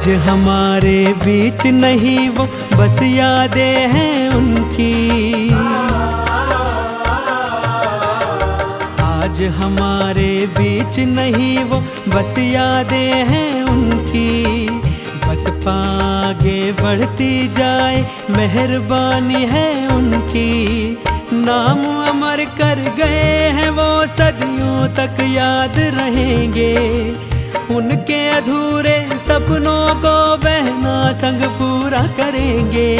आज हमारे बीच नहीं वो, बस यादें हैं उनकी। आज हमारे बीच नहीं वो, बस यादें हैं उनकी। बस आगे बढ़ती जाए, मेहरबानी है उनकी। नाम अमर कर गए हैं वो, सदियों तक याद रहेंगे। उनके अधूरे सपनों को बहना संग पूरा करेंगे।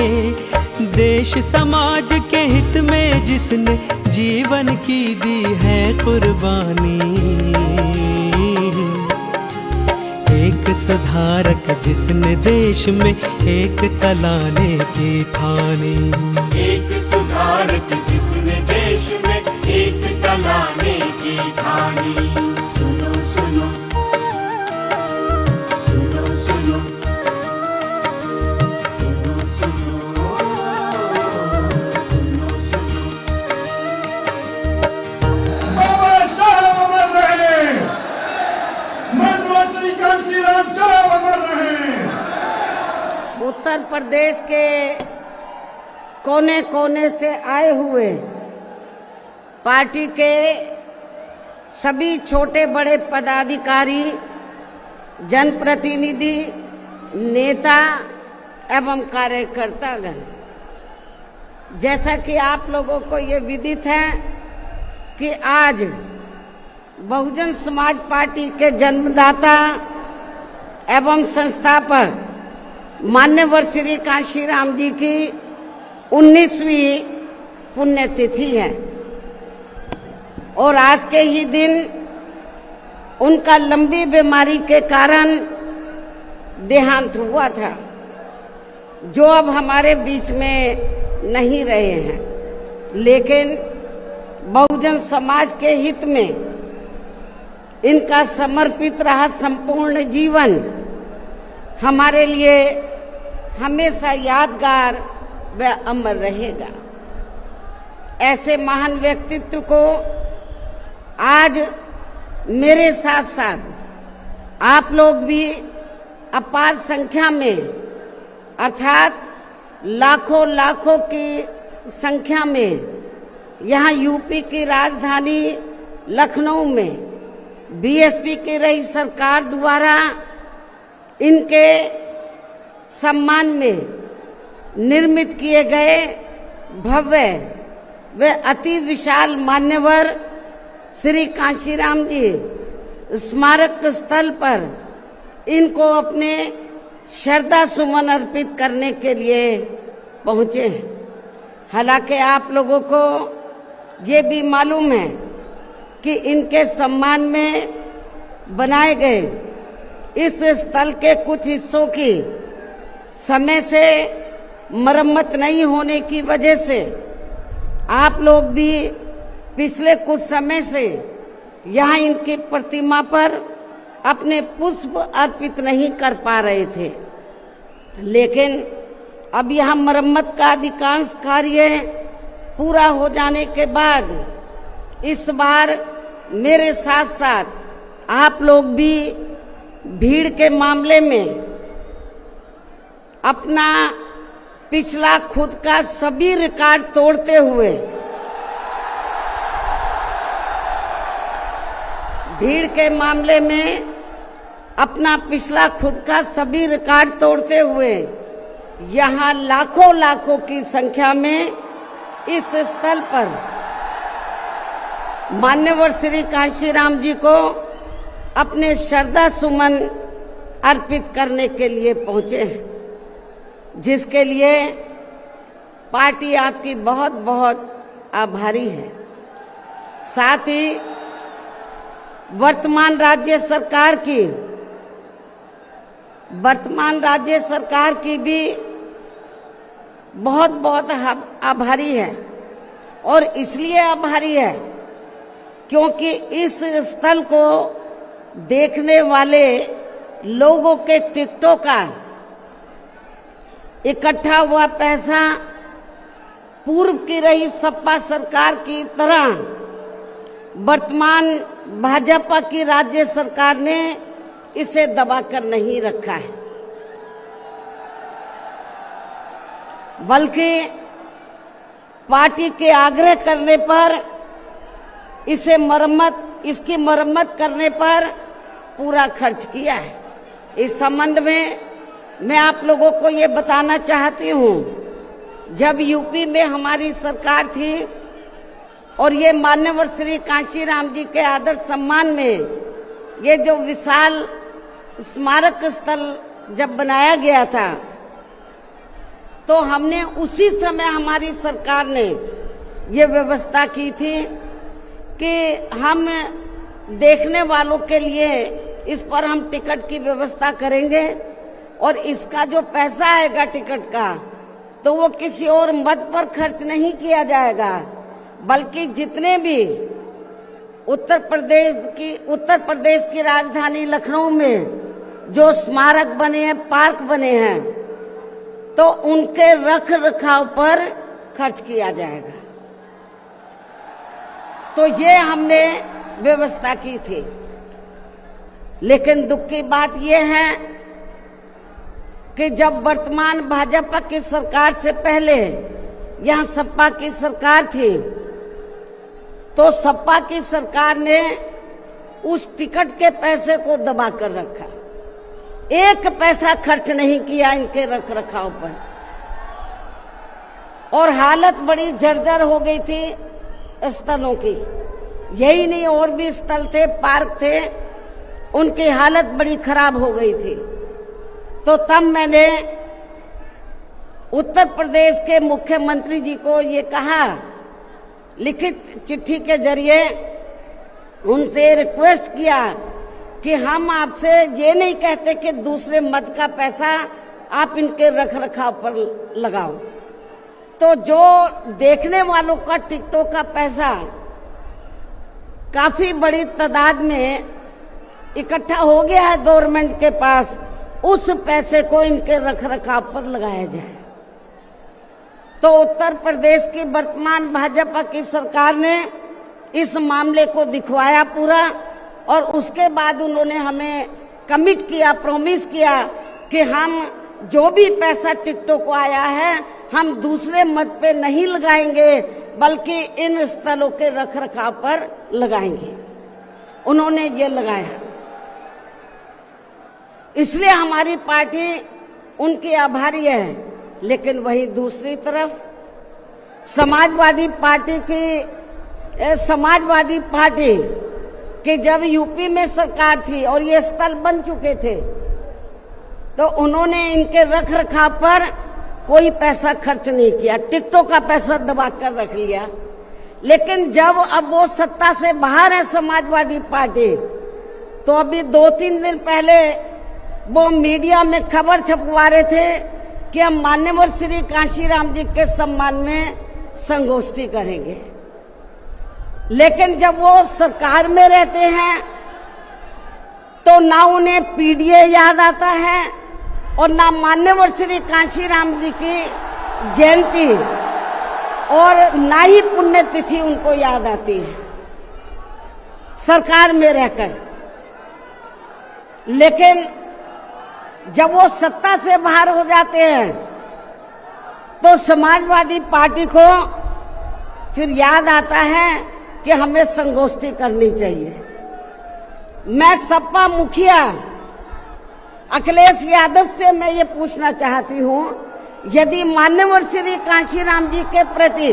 देश समाज के हित में जिसने जीवन की दी है कुर्बानी। एक सुधारक जिसने देश में एकता लाने की ठानी। एक सुधारक जिसने देश में एकता लाने की ठानी। सुनो सुनो सुनो सुनो सुनो सुनो सुनो सुनो। बाबा साहब अमर रहे, मनमोहन श्री कांशीराम साहब अमर रहे। उत्तर प्रदेश के कोने कोने से आए हुए पार्टी के सभी छोटे बड़े पदाधिकारी, जनप्रतिनिधि, नेता एवं कार्यकर्तागण, जैसा कि आप लोगों को ये विदित है कि आज बहुजन समाज पार्टी के जन्मदाता एवं संस्थापक मान्यवर श्री कांशीराम जी की 19वीं पुण्यतिथि है और आज के ही दिन उनका लंबी बीमारी के कारण देहांत हुआ था, जो अब हमारे बीच में नहीं रहे हैं। लेकिन बहुजन समाज के हित में इनका समर्पित रहा संपूर्ण जीवन हमारे लिए हमेशा यादगार व अमर रहेगा। ऐसे महान व्यक्तित्व को आज मेरे साथ साथ आप लोग भी अपार संख्या में, अर्थात लाखों लाखों की संख्या में यहाँ यूपी की राजधानी लखनऊ में बीएसपी की रही सरकार द्वारा इनके सम्मान में निर्मित किए गए भव्य व अति विशाल मान्यवर श्री कांशीराम जी स्मारक स्थल पर इनको अपने श्रद्धा सुमन अर्पित करने के लिए पहुंचे हैं। हालांकि आप लोगों को ये भी मालूम है कि इनके सम्मान में बनाए गए इस स्थल के कुछ हिस्सों की समय से मरम्मत नहीं होने की वजह से आप लोग भी पिछले कुछ समय से यहाँ इनकी प्रतिमा पर अपने पुष्प अर्पित नहीं कर पा रहे थे। लेकिन अब यहाँ मरम्मत का अधिकांश कार्य पूरा हो जाने के बाद इस बार मेरे साथ साथ आप लोग भी भीड़ के मामले में अपना पिछला खुद का सभी रिकॉर्ड तोड़ते हुए अपना पिछला खुद का सभी रिकॉर्ड तोड़ते हुए यहाँ लाखों लाखों की संख्या में इस स्थल पर मान्यवर श्री कांशीराम जी को अपने श्रद्धा सुमन अर्पित करने के लिए पहुंचे हैं, जिसके लिए पार्टी आपकी बहुत बहुत आभारी है। साथ ही वर्तमान राज्य सरकार की भी बहुत बहुत आभारी है और इसलिए आभारी है क्योंकि इस स्थल को देखने वाले लोगों के टिकटों का इकट्ठा हुआ पैसा पूर्व की रही सपा सरकार की तरह वर्तमान भाजपा की राज्य सरकार ने इसे दबाकर नहीं रखा है। बल्कि पार्टी के आग्रह करने पर इसकी मरम्मत करने पर पूरा खर्च किया है। इस संबंध में मैं आप लोगों को ये बताना चाहती हूँ, जब यूपी में हमारी सरकार थी और ये मान्यवर श्री कांशीराम जी के आदर सम्मान में ये जो विशाल स्मारक स्थल जब बनाया गया था, तो हमने उसी समय हमारी सरकार ने ये व्यवस्था की थी कि हम देखने वालों के लिए इस पर हम टिकट की व्यवस्था करेंगे और इसका जो पैसा आएगा टिकट का, तो वो किसी और मद पर खर्च नहीं किया जाएगा, बल्कि जितने भी उत्तर प्रदेश की राजधानी लखनऊ में जो स्मारक बने हैं, पार्क बने हैं, तो उनके रख रखाव पर खर्च किया जाएगा। तो ये हमने व्यवस्था की थी। लेकिन दुख की बात यह है कि जब वर्तमान भाजपा की सरकार से पहले यहाँ सपा की सरकार थी, तो सपा की सरकार ने उस टिकट के पैसे को दबा कर रखा, एक पैसा खर्च नहीं किया इनके रख रखाव पर, और हालत बड़ी जर्जर हो गई थी स्थलों की। यही नहीं, और भी स्थल थे, पार्क थे, उनकी हालत बड़ी खराब हो गई थी। तो तब मैंने उत्तर प्रदेश के मुख्यमंत्री जी को ये कहा, लिखित चिट्ठी के जरिए उनसे रिक्वेस्ट किया कि हम आपसे ये नहीं कहते कि दूसरे मद का पैसा आप इनके रख रखाव पर लगाओ, तो जो देखने वालों का टिकटों का पैसा काफी बड़ी तादाद में इकट्ठा हो गया है गवर्नमेंट के पास, उस पैसे को इनके रख रखाव पर लगाया जाए। तो उत्तर प्रदेश की वर्तमान भाजपा की सरकार ने इस मामले को दिखवाया पूरा, और उसके बाद उन्होंने हमें कमिट किया, प्रॉमिस किया कि हम जो भी पैसा टिकटों को आया है हम दूसरे मद पे नहीं लगाएंगे, बल्कि इन स्थलों के रख रखाव पर लगाएंगे। उन्होंने ये लगाया, इसलिए हमारी पार्टी उनकी आभारी है। लेकिन वहीं दूसरी तरफ समाजवादी पार्टी कि जब यूपी में सरकार थी और ये स्थल बन चुके थे, तो उन्होंने इनके रख रखाव पर कोई पैसा खर्च नहीं किया, टिकटों का पैसा दबा कर रख लिया। लेकिन जब अब वो सत्ता से बाहर है समाजवादी पार्टी, तो अभी 2-3 दिन पहले वो मीडिया में खबर छपवा रहे थे कि हम मान्यवर श्री कांशीराम जी के सम्मान में संगोष्ठी करेंगे। लेकिन जब वो सरकार में रहते हैं तो ना उन्हें पीडीए याद आता है और ना मान्यवर श्री कांशीराम जी की जयंती और ना ही पुण्यतिथि उनको याद आती है सरकार में रहकर। लेकिन जब वो सत्ता से बाहर हो जाते हैं तो समाजवादी पार्टी को फिर याद आता है कि हमें संगोष्ठी करनी चाहिए। मैं सपा मुखिया अखिलेश यादव से मैं ये पूछना चाहती हूँ, यदि मान्यवर श्री कांशीराम जी के प्रति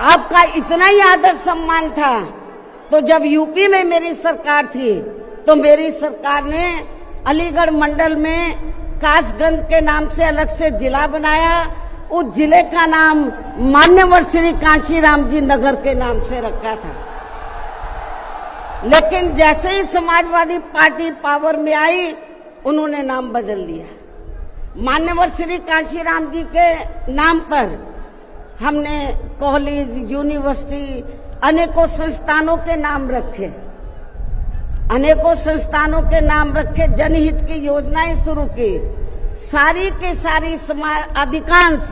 आपका इतना ही आदर सम्मान था, तो जब यूपी में मेरी सरकार थी तो मेरी सरकार ने अलीगढ़ मंडल में कासगंज के नाम से अलग से जिला बनाया, उस जिले का नाम मान्यवर श्री कांशीराम जी नगर के नाम से रखा था। लेकिन जैसे ही समाजवादी पार्टी पावर में आई, उन्होंने नाम बदल दिया। मान्यवर श्री कांशीराम जी के नाम पर हमने कॉलेज, यूनिवर्सिटी, अनेकों संस्थानों के नाम रखे, अनेकों संस्थानों के नाम रखे, जनहित की योजनाएं शुरू की। सारी के सारी अधिकांश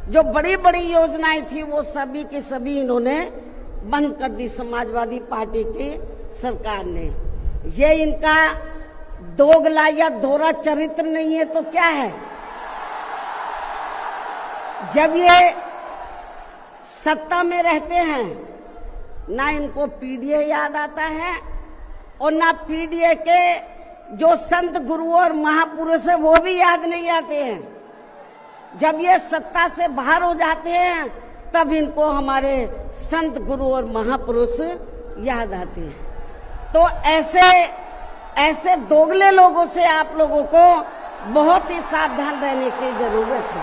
जो बड़ी बड़ी योजनाएं थी वो सभी के सभी इन्होंने बंद कर दी समाजवादी पार्टी की सरकार ने। ये इनका दोगला या दोहरा चरित्र नहीं है तो क्या है? जब ये सत्ता में रहते हैं ना इनको पीडीए याद आता है और ना पीडीए के जो संत गुरु और महापुरुष है वो भी याद नहीं आते हैं। जब ये सत्ता से बाहर हो जाते हैं तब इनको हमारे संत गुरु और महापुरुष याद आते हैं। तो ऐसे दोगले लोगों से आप लोगों को बहुत ही सावधान रहने की जरूरत है।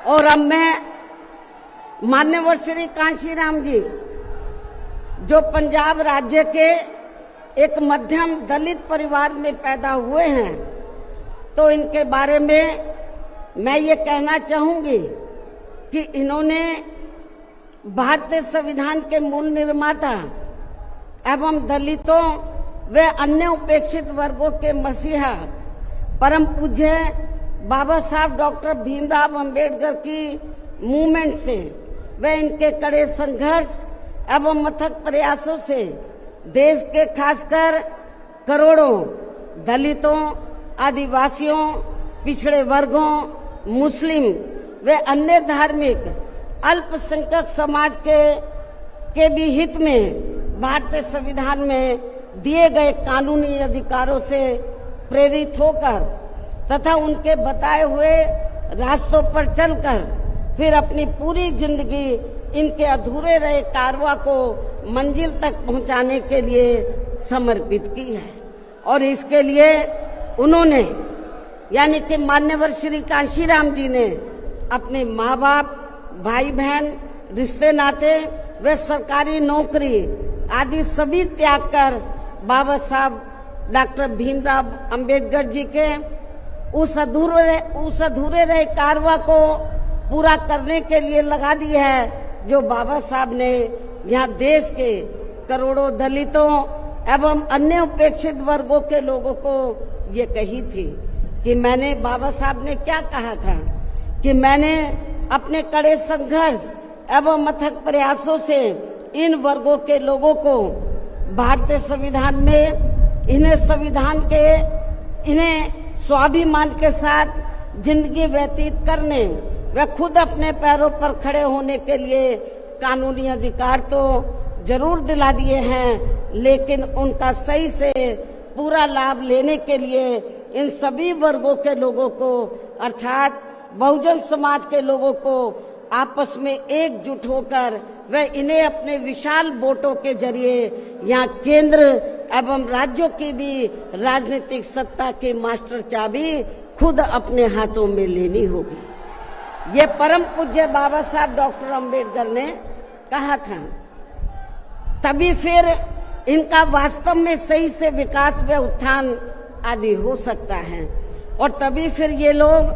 और अब मैं मान्यवर श्री कांशीराम जी जो पंजाब राज्य के एक मध्यम दलित परिवार में पैदा हुए हैं, तो इनके बारे में मैं ये कहना चाहूंगी कि इन्होंने भारतीय संविधान के मूल निर्माता एवं दलितों व अन्य उपेक्षित वर्गों के मसीहा परम पूज्य बाबा साहब डॉक्टर भीमराव अंबेडकर की मूवमेंट से व इनके कड़े संघर्ष एवं अथक प्रयासों से देश के खासकर करोड़ों दलितों, आदिवासियों, पिछड़े वर्गों, मुस्लिम व अन्य धार्मिक अल्पसंख्यक समाज के भी हित में भारतीय संविधान में दिए गए कानूनी अधिकारों से प्रेरित होकर तथा उनके बताए हुए रास्तों पर चलकर फिर अपनी पूरी जिंदगी इनके अधूरे रहे कारवां को मंजिल तक पहुंचाने के लिए समर्पित की है। और इसके लिए उन्होंने यानी कि मान्यवर श्री कांशीराम जी ने अपने माँ बाप, भाई बहन, रिश्ते नाते व सरकारी नौकरी आदि सभी त्याग कर बाबा साहब डॉक्टर भीमराव अंबेडकर जी के उस अधूरे रहे कारवां को पूरा करने के लिए लगा दी है, जो बाबा साहब ने यहाँ देश के करोड़ों दलितों एवं अन्य उपेक्षित वर्गों के लोगों को ये कही थी कि मैंने, बाबा साहब ने क्या कहा था कि मैंने अपने कड़े संघर्ष एवं अथक प्रयासों से इन वर्गों के लोगों को भारतीय संविधान में इन्हें स्वाभिमान के साथ जिंदगी व्यतीत करने व खुद अपने पैरों पर खड़े होने के लिए कानूनी अधिकार तो जरूर दिला दिए हैं, लेकिन उनका सही से पूरा लाभ लेने के लिए इन सभी वर्गों के लोगों को अर्थात बहुजन समाज के लोगों को आपस में एकजुट होकर व इन्हें अपने विशाल वोटों के जरिए यहाँ केंद्र एवं राज्यों की भी राजनीतिक सत्ता की मास्टर चाबी खुद अपने हाथों में लेनी होगी। ये परम पूज्य बाबा साहब डॉक्टर अंबेडकर ने कहा था, तभी फिर इनका वास्तव में सही से विकास व उत्थान आदि हो सकता है और तभी फिर ये लोग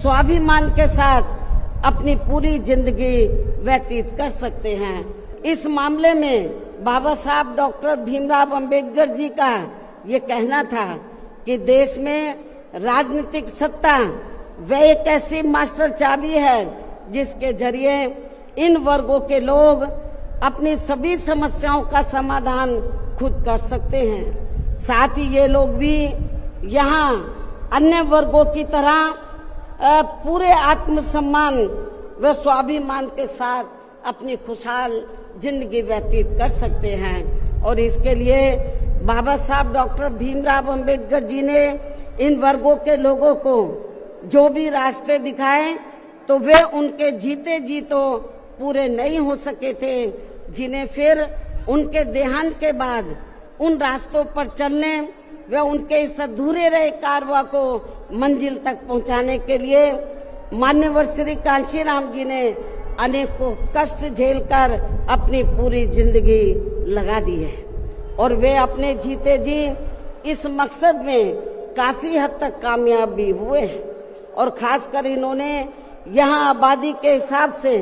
स्वाभिमान के साथ अपनी पूरी जिंदगी व्यतीत कर सकते हैं। इस मामले में बाबा साहब डॉक्टर भीमराव अंबेडकर जी का ये कहना था कि देश में राजनीतिक सत्ता वह एक ऐसी मास्टर चाबी है जिसके जरिए इन वर्गों के लोग अपनी सभी समस्याओं का समाधान खुद कर सकते हैं। साथ ही ये लोग भी यहाँ अन्य वर्गों की तरह पूरे आत्मसम्मान व स्वाभिमान के साथ अपनी खुशहाल जिंदगी व्यतीत कर सकते हैं। और इसके लिए बाबा साहब डॉक्टर भीमराव अंबेडकर जी ने इन वर्गों के लोगों को जो भी रास्ते दिखाए तो वे उनके जीते जी तो पूरे नहीं हो सके थे, जिन्हें फिर उनके देहांत के बाद उन रास्तों पर चलने वे उनके इस अधूरे रहे कारवां को मंजिल तक पहुंचाने के लिए मान्यवर श्री कांशीराम जी ने अनेकों कष्ट झेलकर अपनी पूरी जिंदगी लगा दी है और वे अपने जीते जी इस मकसद में काफी हद तक कामयाब भी हुए हैं। और खासकर इन्होंने यहाँ आबादी के हिसाब से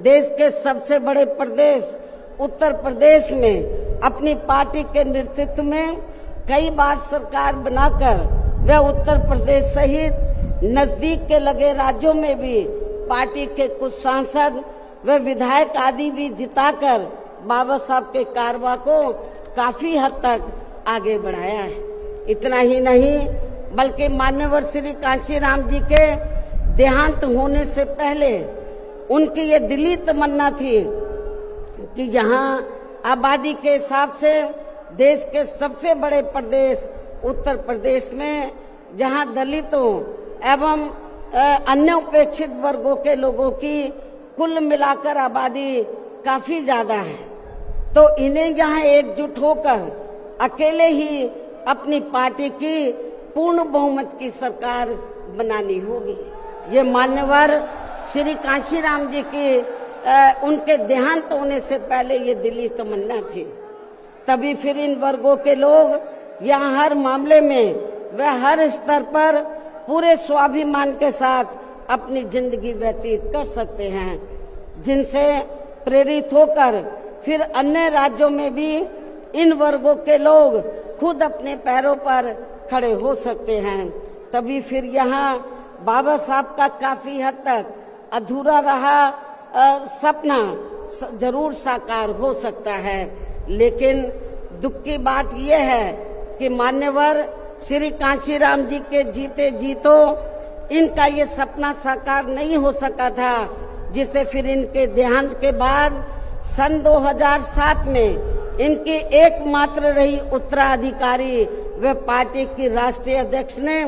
देश के सबसे बड़े प्रदेश उत्तर प्रदेश में अपनी पार्टी के नेतृत्व में कई बार सरकार बनाकर वे उत्तर प्रदेश सहित नजदीक के लगे राज्यों में भी पार्टी के कुछ सांसद व विधायक आदि भी जिताकर बाबा साहब के कारवां को काफी हद तक आगे बढ़ाया है। इतना ही नहीं बल्कि मान्यवर श्री कांशीराम जी के देहांत होने से पहले उनकी ये दिली तमन्ना थी कि जहां आबादी के हिसाब से देश के सबसे बड़े प्रदेश उत्तर प्रदेश में, जहां दलितों एवं अन्य उपेक्षित वर्गों के लोगों की कुल मिलाकर आबादी काफी ज्यादा है, तो इन्हें यहाँ एकजुट होकर अकेले ही अपनी पार्टी की पूर्ण बहुमत की सरकार बनानी होगी। ये मान्यवर श्री कांशीराम जी की उनके देहांत होने से पहले ये दिली तमन्ना थी। तभी फिर इन वर्गों के लोग यहाँ हर मामले में व हर स्तर पर पूरे स्वाभिमान के साथ अपनी जिंदगी व्यतीत कर सकते हैं, जिनसे प्रेरित होकर फिर अन्य राज्यों में भी इन वर्गों के लोग खुद अपने पैरों पर खड़े हो सकते हैं। तभी फिर यहाँ बाबा साहब का काफी हद तक अधूरा रहा सपना जरूर साकार हो सकता है। लेकिन दुख की बात यह है कि मान्यवर श्री कांशीराम जी के जीते जीतो इनका ये सपना साकार नहीं हो सका था, जिसे फिर इनके देहांत के बाद सन 2007 में इनकी एकमात्र रही उत्तराधिकारी व पार्टी की राष्ट्रीय अध्यक्ष ने,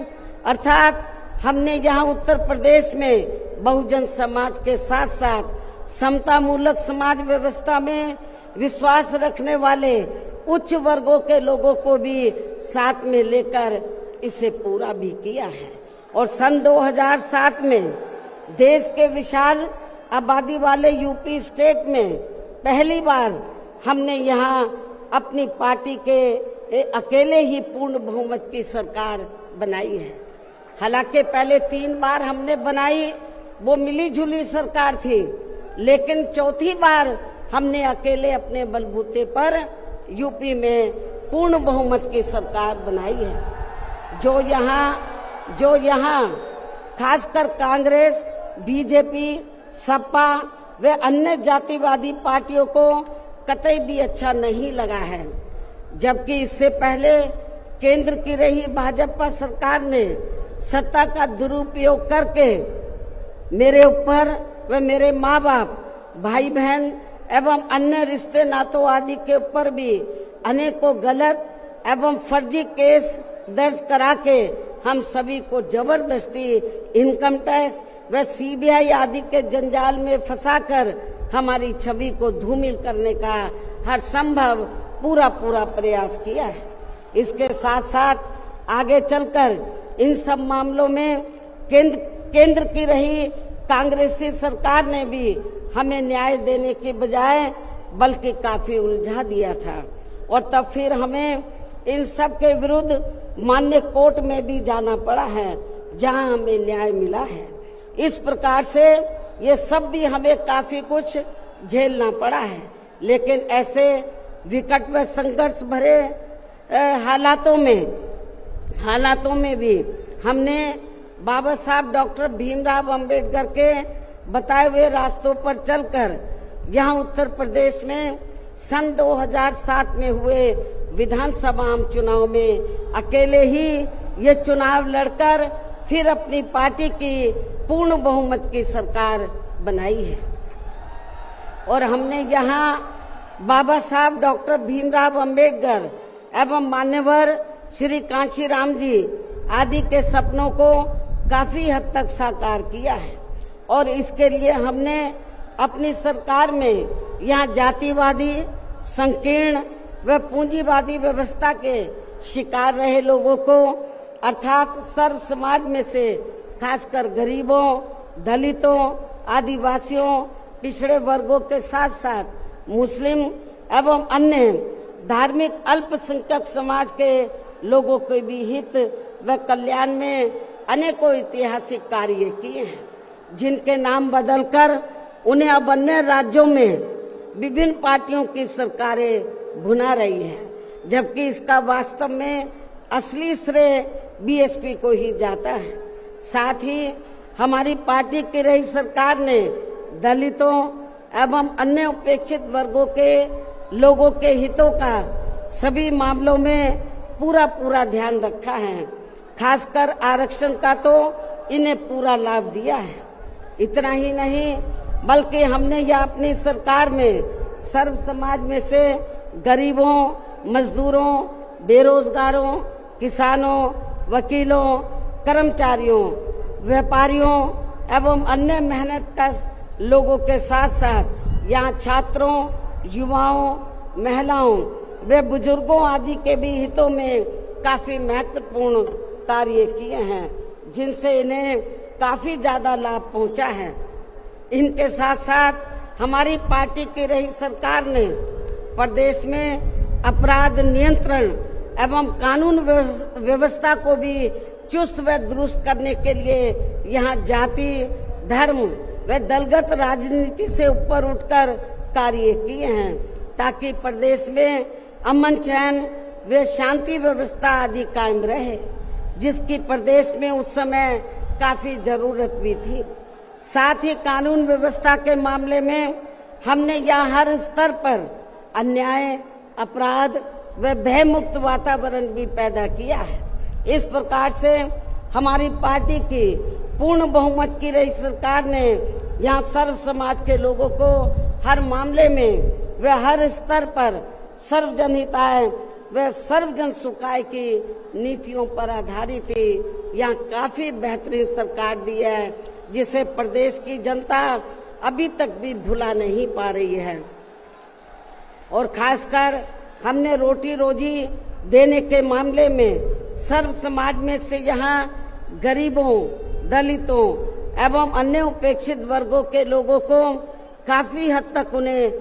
अर्थात हमने यहाँ उत्तर प्रदेश में बहुजन समाज के साथ साथ समता मूलक समाज व्यवस्था में विश्वास रखने वाले उच्च वर्गों के लोगों को भी साथ में लेकर इसे पूरा भी किया है। और सन 2007 में देश के विशाल आबादी वाले यूपी स्टेट में पहली बार हमने यहाँ अपनी पार्टी के अकेले ही पूर्ण बहुमत की सरकार बनाई है। हालांकि पहले 3 बार हमने बनाई, वो मिली जुली सरकार थी, लेकिन चौथी बार हमने अकेले अपने बलबूते पर यूपी में पूर्ण बहुमत की सरकार बनाई है। जो यहाँ खासकर कांग्रेस, बीजेपी, सपा व अन्य जातिवादी पार्टियों को कतई भी अच्छा नहीं लगा है, जबकि इससे पहले केंद्र की रही भाजपा सरकार ने सत्ता का दुरुपयोग करके मेरे ऊपर व मेरे माँ बाप, भाई बहन एवं अन्य रिश्ते नातों आदि के ऊपर भी अनेकों गलत एवं फर्जी केस दर्ज करा के हम सभी को जबरदस्ती इनकम टैक्स व सीबीआई आदि के जंजाल में फंसाकर हमारी छवि को धूमिल करने का हर संभव पूरा प्रयास किया है। इसके साथ साथ आगे चलकर इन सब मामलों में केंद्र की रही कांग्रेसी सरकार ने भी हमें न्याय देने के बजाय बल्कि काफी उलझा दिया था, और तब फिर हमें इन सब के विरुद्ध मान्य कोर्ट में भी जाना पड़ा है, जहां हमें न्याय मिला है। इस प्रकार से ये सब भी हमें काफी कुछ झेलना पड़ा है। लेकिन ऐसे विकट व संघर्ष भरे हालातों में भी हमने बाबा साहब डॉक्टर भीमराव अंबेडकर के बताए हुए रास्तों पर चलकर यहाँ उत्तर प्रदेश में सन 2007 में हुए विधानसभा चुनाव में अकेले ही ये चुनाव लड़कर फिर अपनी पार्टी की पूर्ण बहुमत की सरकार बनाई है। और हमने यहाँ बाबा साहब डॉक्टर भीमराव अंबेडकर एवं मान्यवर श्री कांशीराम जी आदि के सपनों को काफी हद तक साकार किया है। और इसके लिए हमने अपनी सरकार में यहाँ जातिवादी, संकीर्ण व पूंजीवादी व्यवस्था के शिकार रहे लोगों को, अर्थात सर्व समाज में से खासकर गरीबों, दलितों, आदिवासियों, पिछड़े वर्गों के साथ साथ मुस्लिम एवं अन्य धार्मिक अल्पसंख्यक समाज के लोगों के भी हित व कल्याण में अनेकों ऐतिहासिक कार्य किए हैं, जिनके नाम बदलकर उन्हें अब अन्य राज्यों में विभिन्न पार्टियों की सरकारें भुना रही है, जबकि इसका वास्तव में असली श्रेय बीएसपी को ही जाता है। साथ ही हमारी पार्टी की रही सरकार ने दलितों एवं अन्य उपेक्षित वर्गों के लोगों के हितों का सभी मामलों में पूरा ध्यान रखा है। खासकर आरक्षण का तो इन्हें पूरा लाभ दिया है। इतना ही नहीं बल्कि हमने यह अपनी सरकार में सर्व समाज में से गरीबों, मजदूरों, बेरोजगारों, किसानों, वकीलों, कर्मचारियों, व्यापारियों एवं अन्य मेहनतकश लोगों के साथ साथ यहाँ छात्रों, युवाओं, महिलाओं व बुजुर्गों आदि के भी हितों में काफी महत्वपूर्ण कार्य किए हैं, जिनसे इन्हें काफी ज्यादा लाभ पहुंचा है। इनके साथ साथ हमारी पार्टी की रही सरकार ने प्रदेश में अपराध नियंत्रण एवं कानून व्यवस्था को भी चुस्त व दुरुस्त करने के लिए यहाँ जाति, धर्म व दलगत राजनीति से ऊपर उठकर कार्य किए हैं, ताकि प्रदेश में अमन चैन व शांति व्यवस्था आदि कायम रहे, जिसकी प्रदेश में उस समय काफी जरूरत भी थी। साथ ही कानून व्यवस्था के मामले में हमने यहाँ हर स्तर पर अन्याय, अपराध व भय मुक्त वातावरण भी पैदा किया है। इस प्रकार से हमारी पार्टी की पूर्ण बहुमत की रही सरकार ने यहाँ सर्व समाज के लोगों को हर मामले में व हर स्तर पर सर्वजन हिताय व सर्वजन सुखाय की नीतियों पर आधारित ही यहाँ काफी बेहतरीन सरकार दी है, जिसे प्रदेश की जनता अभी तक भी भुला नहीं पा रही है। और खासकर हमने रोटी रोजी देने के मामले में सर्व समाज में से यहाँ गरीबों, दलितों एवं अन्य उपेक्षित वर्गों के लोगों को काफी हद तक उन्हें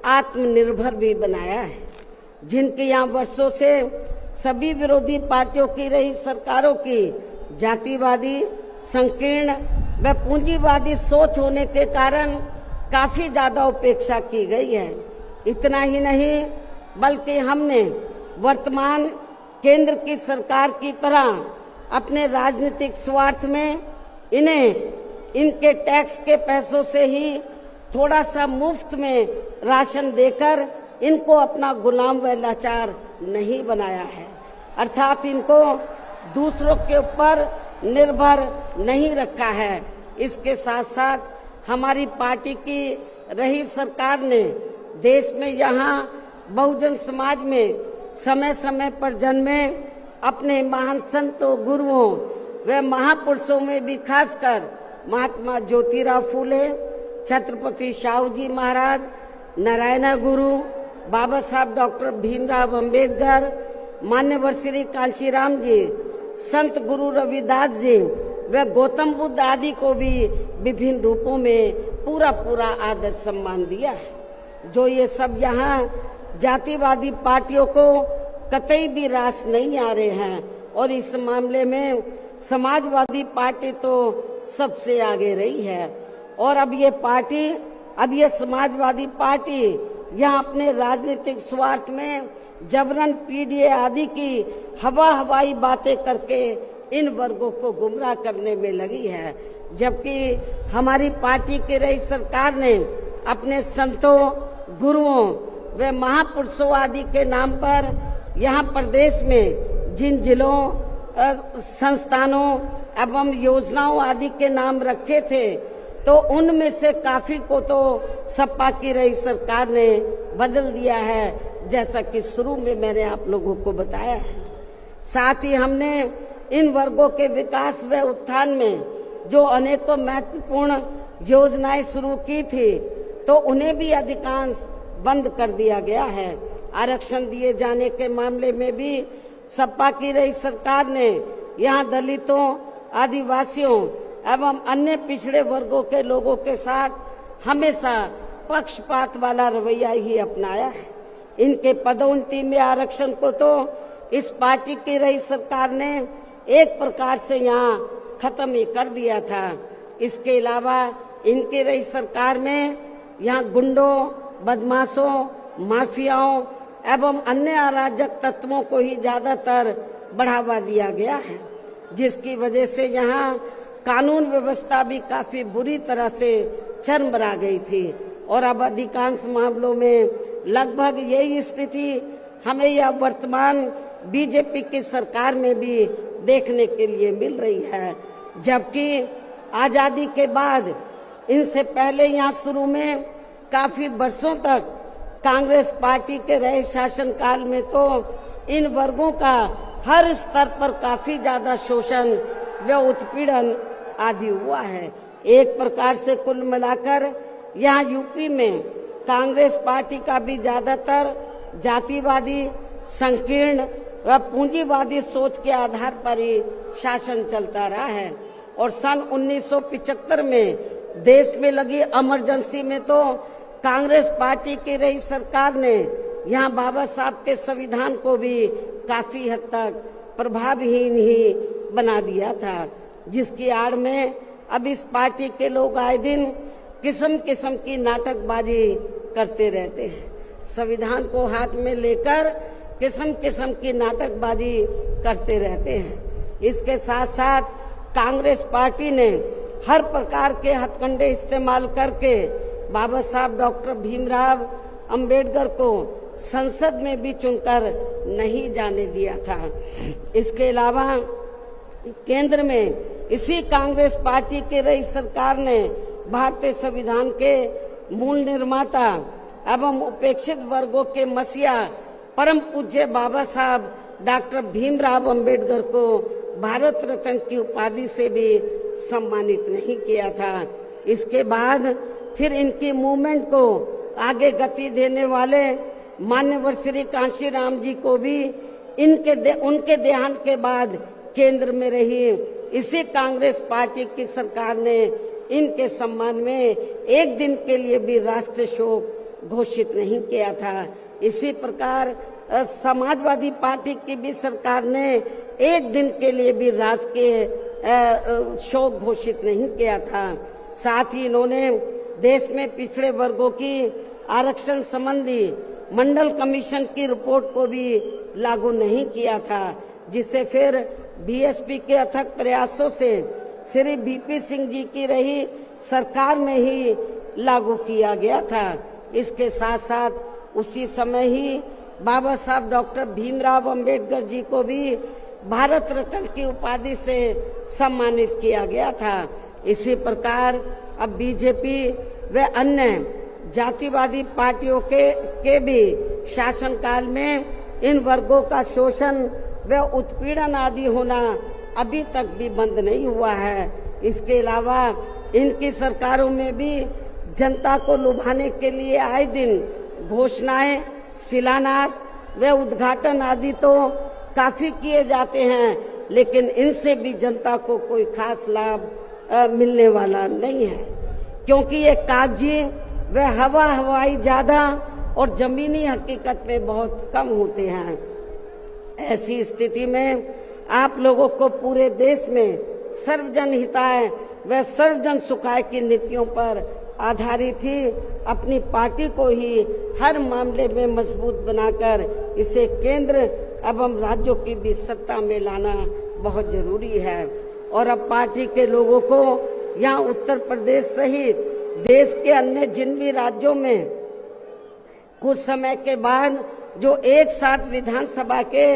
आत्मनिर्भर भी बनाया है, जिनके यहाँ वर्षों से सभी विरोधी पार्टियों की रही सरकारों की जातिवादी, संकीर्ण व पूंजीवादी सोच होने के कारण काफी ज्यादा उपेक्षा की गई है। इतना ही नहीं बल्कि हमने वर्तमान केंद्र की सरकार की तरह अपने राजनीतिक स्वार्थ में इन्हें इनके टैक्स के पैसों से ही थोड़ा सा मुफ्त में राशन देकर इनको अपना गुलाम व लाचार नहीं बनाया है, अर्थात इनको दूसरों के ऊपर निर्भर नहीं रखा है। इसके साथ साथ हमारी पार्टी की रही सरकार ने देश में यहाँ बहुजन समाज में समय समय पर जन्मे अपने महान संतों, गुरुओं व महापुरुषों में भी खासकर महात्मा ज्योतिराव फूले, छत्रपति शाहू जी महाराज, नारायण गुरु, बाबा साहब डॉक्टर भीमराव अंबेडकर, मान्यवर श्री कांशीराम जी, संत गुरु रविदास जी व गौतम बुद्ध आदि को भी विभिन्न रूपों में पूरा पूरा आदर सम्मान दिया है। जो ये सब यहाँ जातिवादी पार्टियों को कतई भी रास नहीं आ रहे हैं, और इस मामले में समाजवादी पार्टी तो सबसे आगे रही है। और अब ये समाजवादी पार्टी यहाँ अपने राजनीतिक स्वार्थ में जबरन पीडीए आदि की हवाई बातें करके इन वर्गों को गुमराह करने में लगी है, जबकि हमारी पार्टी की रही सरकार ने अपने संतों, गुरुओं व महापुरुषों आदि के नाम पर यहाँ प्रदेश में जिन जिलों, संस्थानों एवं योजनाओं आदि के नाम रखे थे, तो उनमें से काफी को तो सपा की रही सरकार ने बदल दिया है, जैसा कि शुरू में मैंने आप लोगों को बताया है। साथ ही हमने इन वर्गों के विकास व उत्थान में जो अनेकों महत्वपूर्ण योजनाएं शुरू की थी, तो उन्हें भी अधिकांश बंद कर दिया गया है। आरक्षण दिए जाने के मामले में भी सपा की रही सरकार ने यहाँ दलितों, आदिवासियों एवं अन्य पिछड़े वर्गों के लोगों के साथ हमेशा पक्षपात वाला रवैया ही अपनाया है। इनके पदोन्नति में आरक्षण को तो इस पार्टी की रही सरकार ने एक प्रकार से यहाँ खत्म ही कर दिया था। इसके अलावा इनकी रही सरकार में यहाँ गुंडों, बदमाशों, माफियाओं एवं अन्य अराजक तत्वों को ही ज्यादातर बढ़ावा दिया गया है, जिसकी वजह से यहाँ कानून व्यवस्था भी काफी बुरी तरह से चरमरा गई थी। और अब अधिकांश मामलों में लगभग यही स्थिति हमें यह वर्तमान बीजेपी की सरकार में भी देखने के लिए मिल रही है। जबकि आजादी के बाद इनसे पहले यहाँ शुरू में काफी वर्षों तक कांग्रेस पार्टी के रहे शासनकाल में तो इन वर्गों का हर स्तर पर काफी ज्यादा शोषण व उत्पीड़न आदि हुआ है। एक प्रकार से कुल मिलाकर यहाँ यूपी में कांग्रेस पार्टी का भी ज्यादातर जातिवादी, संकीर्ण व पूंजीवादी सोच के आधार पर ही शासन चलता रहा है। और सन 1975 में देश में लगी इमरजेंसी में तो कांग्रेस पार्टी की रही सरकार ने यहाँ बाबा साहब के संविधान को भी काफी हद तक प्रभावहीन ही बना दिया था, जिसकी आड़ में अब इस पार्टी के लोग आए दिन किस्म किस्म की नाटकबाजी करते रहते हैं। संविधान को हाथ में लेकर किस्म किस्म की नाटकबाजी करते रहते हैं। इसके साथ साथ कांग्रेस पार्टी ने हर प्रकार के हथकंडे इस्तेमाल करके बाबा साहब डॉक्टर भीमराव अंबेडकर को संसद में भी चुनकर नहीं जाने दिया था। इसके अलावा केंद्र में इसी कांग्रेस पार्टी की रही सरकार ने भारतीय संविधान के मूल निर्माता एवं उपेक्षित वर्गों के मसीहा परम पूज्य बाबा साहब डॉक्टर भीमराव अंबेडकर को भारत रत्न की उपाधि से भी सम्मानित नहीं किया था। इसके बाद फिर इनकी मूवमेंट को आगे गति देने वाले मान्यवर श्री कांशीराम जी को भी उनके देहांत के बाद केंद्र में रही इसी कांग्रेस पार्टी की सरकार ने इनके सम्मान में एक दिन के लिए भी राष्ट्रीय शोक घोषित नहीं किया था। इसी प्रकार समाजवादी पार्टी की भी सरकार ने एक दिन के लिए भी राष्ट्रीय शोक घोषित नहीं किया था। साथ ही इन्होंने देश में पिछड़े वर्गों की आरक्षण संबंधी मंडल कमीशन की रिपोर्ट को भी लागू नहीं किया था, जिसे फिर बीएसपी के अथक प्रयासों से श्री बीपी सिंह जी की रही सरकार में ही लागू किया गया था। इसके साथ साथ उसी समय ही बाबा साहब डॉक्टर भीमराव अंबेडकर जी को भी भारत रत्न की उपाधि से सम्मानित किया गया था। इसी प्रकार अब बीजेपी व अन्य जातिवादी पार्टियों के भी शासनकाल में इन वर्गों का शोषण व उत्पीड़न आदि होना अभी तक भी बंद नहीं हुआ है। इसके अलावा इनकी सरकारों में भी जनता को लुभाने के लिए आए दिन घोषणाएं, शिलान्यास व उद्घाटन आदि तो काफी किए जाते हैं, लेकिन इनसे भी जनता को कोई खास लाभ मिलने वाला नहीं है, क्योंकि ये कागजी व हवाई ज्यादा और जमीनी हकीकत में बहुत कम होते हैं। ऐसी स्थिति में आप लोगों को पूरे देश में सर्वजन हिताय व सर्वजन सुखाय की नीतियों पर आधारित ही अपनी पार्टी को ही हर मामले में मजबूत बनाकर इसे केंद्र एवं राज्यों की भी सत्ता में लाना बहुत जरूरी है। और अब पार्टी के लोगों को यहाँ उत्तर प्रदेश सहित देश के अन्य जिन भी राज्यों में कुछ समय के बाद जो एक साथ विधानसभा के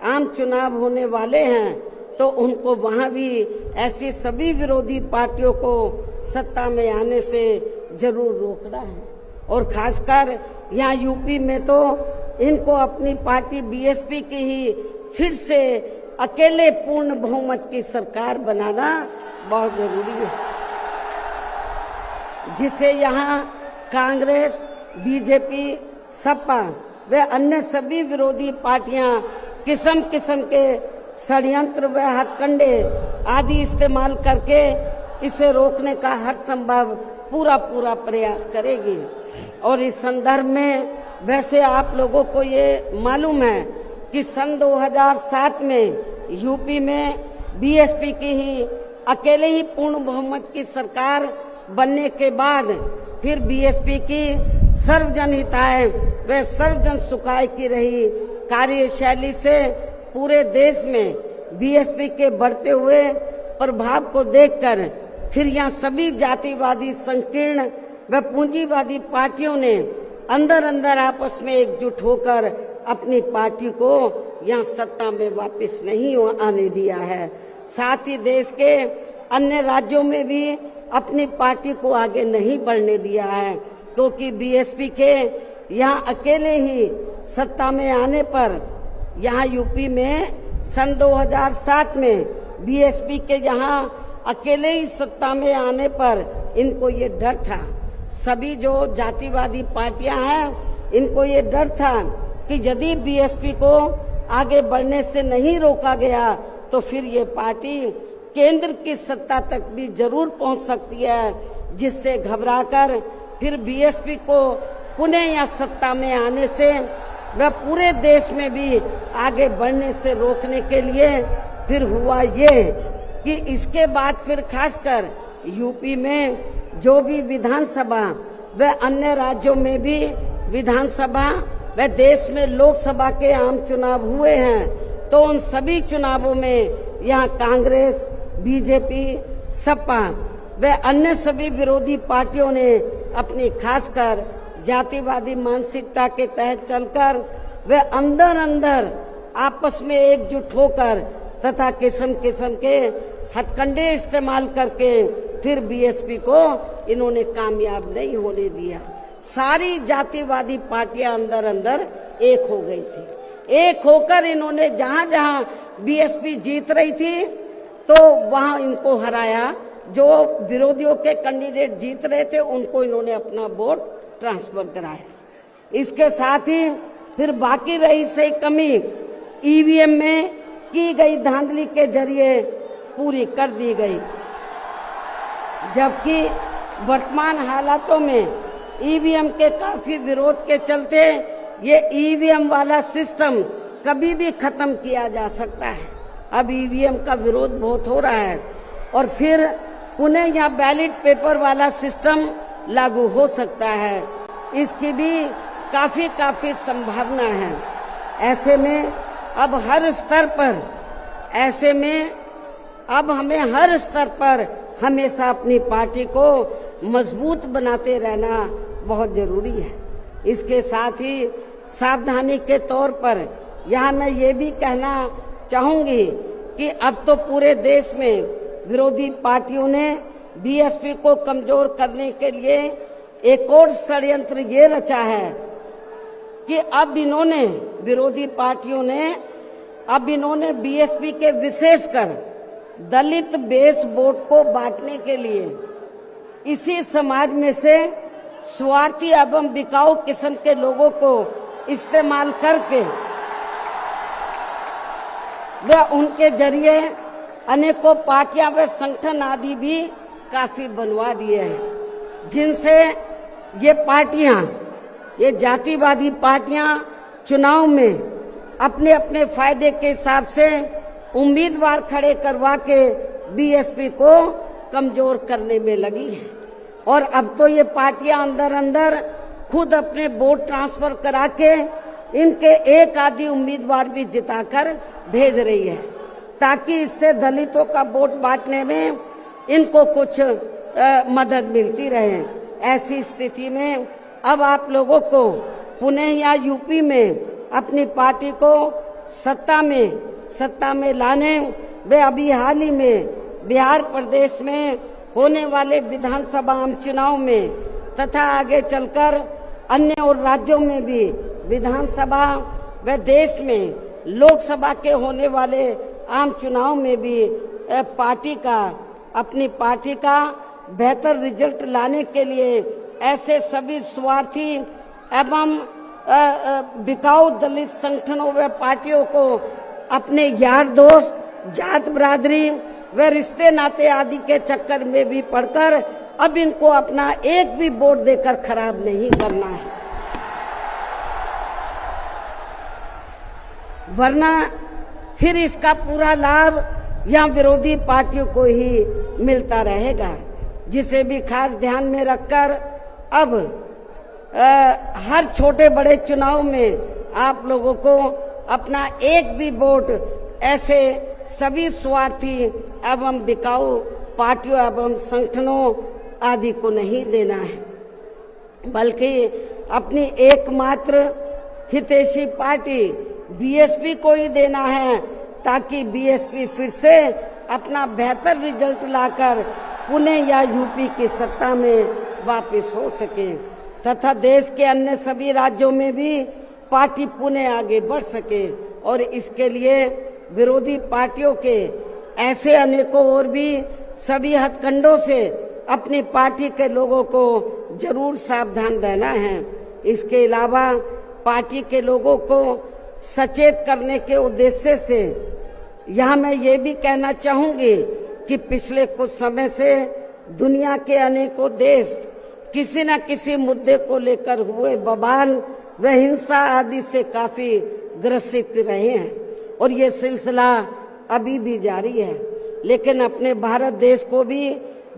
आम चुनाव होने वाले हैं, तो उनको वहां भी ऐसी सभी विरोधी पार्टियों को सत्ता में आने से जरूर रोकना है। और खासकर यहाँ यूपी में तो इनको अपनी पार्टी बीएसपी की ही फिर से अकेले पूर्ण बहुमत की सरकार बनाना बहुत जरूरी है, जिसे यहाँ कांग्रेस, बीजेपी, सपा व अन्य सभी विरोधी पार्टियां किस्म किस्म के षड्यंत्र व हथकंडे आदि इस्तेमाल करके इसे रोकने का हर संभव पूरा प्रयास करेगी। और इस संदर्भ में वैसे आप लोगों को ये मालूम है कि सन 2007 में यूपी में बीएसपी की ही अकेले ही पूर्ण बहुमत की सरकार बनने के बाद फिर बीएसपी की सर्वजन हिताय व सर्वजन सुखाय की रही कार्यशैली से पूरे देश में बीएसपी के बढ़ते हुए प्रभाव को देखकर फिर यहाँ सभी जातिवादी, संकीर्ण व पूंजीवादी पार्टियों ने अंदर अंदर आपस में एकजुट होकर अपनी पार्टी को यहाँ सत्ता में वापस नहीं आने दिया है। साथ ही देश के अन्य राज्यों में भी अपनी पार्टी को आगे नहीं बढ़ने दिया है, क्योंकि बीएसपी के यहाँ अकेले ही सत्ता में आने पर, यहाँ यूपी में सन 2007 में बीएसपी के यहाँ अकेले ही सत्ता में आने पर इनको ये डर था, सभी जो जातिवादी पार्टियां हैं इनको ये डर था कि यदि बीएसपी को आगे बढ़ने से नहीं रोका गया तो फिर ये पार्टी केंद्र की सत्ता तक भी जरूर पहुंच सकती है, जिससे घबराकर फिर बीएसपी को पुणे या सत्ता में आने से वह पूरे देश में भी आगे बढ़ने से रोकने के लिए फिर हुआ ये कि इसके बाद फिर खासकर यूपी में जो भी विधानसभा व अन्य राज्यों में भी विधानसभा व देश में लोकसभा के आम चुनाव हुए हैं, तो उन सभी चुनावों में यहाँ कांग्रेस, बीजेपी, सपा व अन्य सभी विरोधी पार्टियों ने अपनी खासकर जातिवादी मानसिकता के तहत चलकर वे अंदर अंदर आपस में एकजुट होकर तथा किस्म किस्म के हथकंडे इस्तेमाल करके फिर बीएसपी को इन्होंने कामयाब नहीं होने दिया। सारी जातिवादी पार्टियां अंदर अंदर एक हो गई थी। एक होकर इन्होंने जहां जहां बीएसपी जीत रही थी तो वहां इनको हराया, जो विरोधियों के कैंडिडेट जीत रहे थे उनको इन्होंने अपना वोट ट्रांसफर कराया। इसके साथ ही फिर बाकी रही से कमी ईवीएम में की गई धांधली के जरिए पूरी कर दी गई, जबकि वर्तमान हालातों में ईवीएम के काफी विरोध के चलते ये ईवीएम वाला सिस्टम कभी भी खत्म किया जा सकता है। अब ईवीएम का विरोध बहुत हो रहा है और फिर पुणे या बैलेट पेपर वाला सिस्टम लागू हो सकता है, इसकी भी काफी संभावना है। ऐसे में अब हर स्तर पर हमें हर स्तर पर हमेशा अपनी पार्टी को मजबूत बनाते रहना बहुत जरूरी है। इसके साथ ही सावधानी के तौर पर यहाँ मैं ये भी कहना चाहूंगी कि अब तो पूरे देश में विरोधी पार्टियों ने बीएसपी को कमजोर करने के लिए एक और षड्यंत्र ये रचा है कि अब विरोधी पार्टियों ने बीएसपी के विशेषकर दलित बेस वोट को बांटने के लिए इसी समाज में से स्वार्थी एवं बिकाऊ किस्म के लोगों को इस्तेमाल करके वे उनके जरिए अनेकों पार्टियां व संगठन आदि भी काफी बनवा दिए हैं, जिनसे ये जातिवादी पार्टियां चुनाव में अपने अपने फायदे के हिसाब से उम्मीदवार खड़े करवा के बीएसपी को कमजोर करने में लगी है। और अब तो ये पार्टियां अंदर अंदर खुद अपने वोट ट्रांसफर करा के इनके एक आदि उम्मीदवार भी जिताकर भेज रही है, ताकि इससे दलितों का वोट बांटने में इनको कुछ मदद मिलती रहे। ऐसी स्थिति में अब आप लोगों को पुणे या यूपी में अपनी पार्टी को सत्ता में लाने वे अभी हाल ही में बिहार प्रदेश में होने वाले विधानसभा आम चुनाव में तथा आगे चलकर अन्य और राज्यों में भी विधानसभा व देश में लोकसभा के होने वाले आम चुनाव में भी अपनी पार्टी का बेहतर रिजल्ट लाने के लिए ऐसे सभी स्वार्थी एवं बिकाऊ दलित संगठनों व पार्टियों को अपने यार दोस्त, जात बिरादरी व रिश्ते नाते आदि के चक्कर में भी पड़कर अब इनको अपना एक भी वोट देकर खराब नहीं करना है, वरना फिर इसका पूरा लाभ या विरोधी पार्टियों को ही मिलता रहेगा। जिसे भी खास ध्यान में रखकर अब हर छोटे बड़े चुनाव में आप लोगों को अपना एक भी वोट ऐसे सभी स्वार्थी एवं बिकाऊ पार्टियों एवं संगठनों आदि को नहीं देना है, बल्कि अपनी एकमात्र हितैषी पार्टी बीएसपी को ही देना है, ताकि बीएसपी फिर से अपना बेहतर रिजल्ट लाकर पुणे या यूपी की सत्ता में वापस हो सके तथा देश के अन्य सभी राज्यों में भी पार्टी पुणे आगे बढ़ सके। और इसके लिए विरोधी पार्टियों के ऐसे अनेकों और भी सभी हथकंडों से अपनी पार्टी के लोगों को जरूर सावधान रहना है। इसके अलावा पार्टी के लोगों को सचेत करने के उद्देश्य से यहाँ मैं ये भी कहना चाहूंगी कि पिछले कुछ समय से दुनिया के अनेकों देश किसी न किसी मुद्दे को लेकर हुए बवाल व हिंसा आदि से काफी ग्रसित रहे हैं और ये सिलसिला अभी भी जारी है। लेकिन अपने भारत देश को भी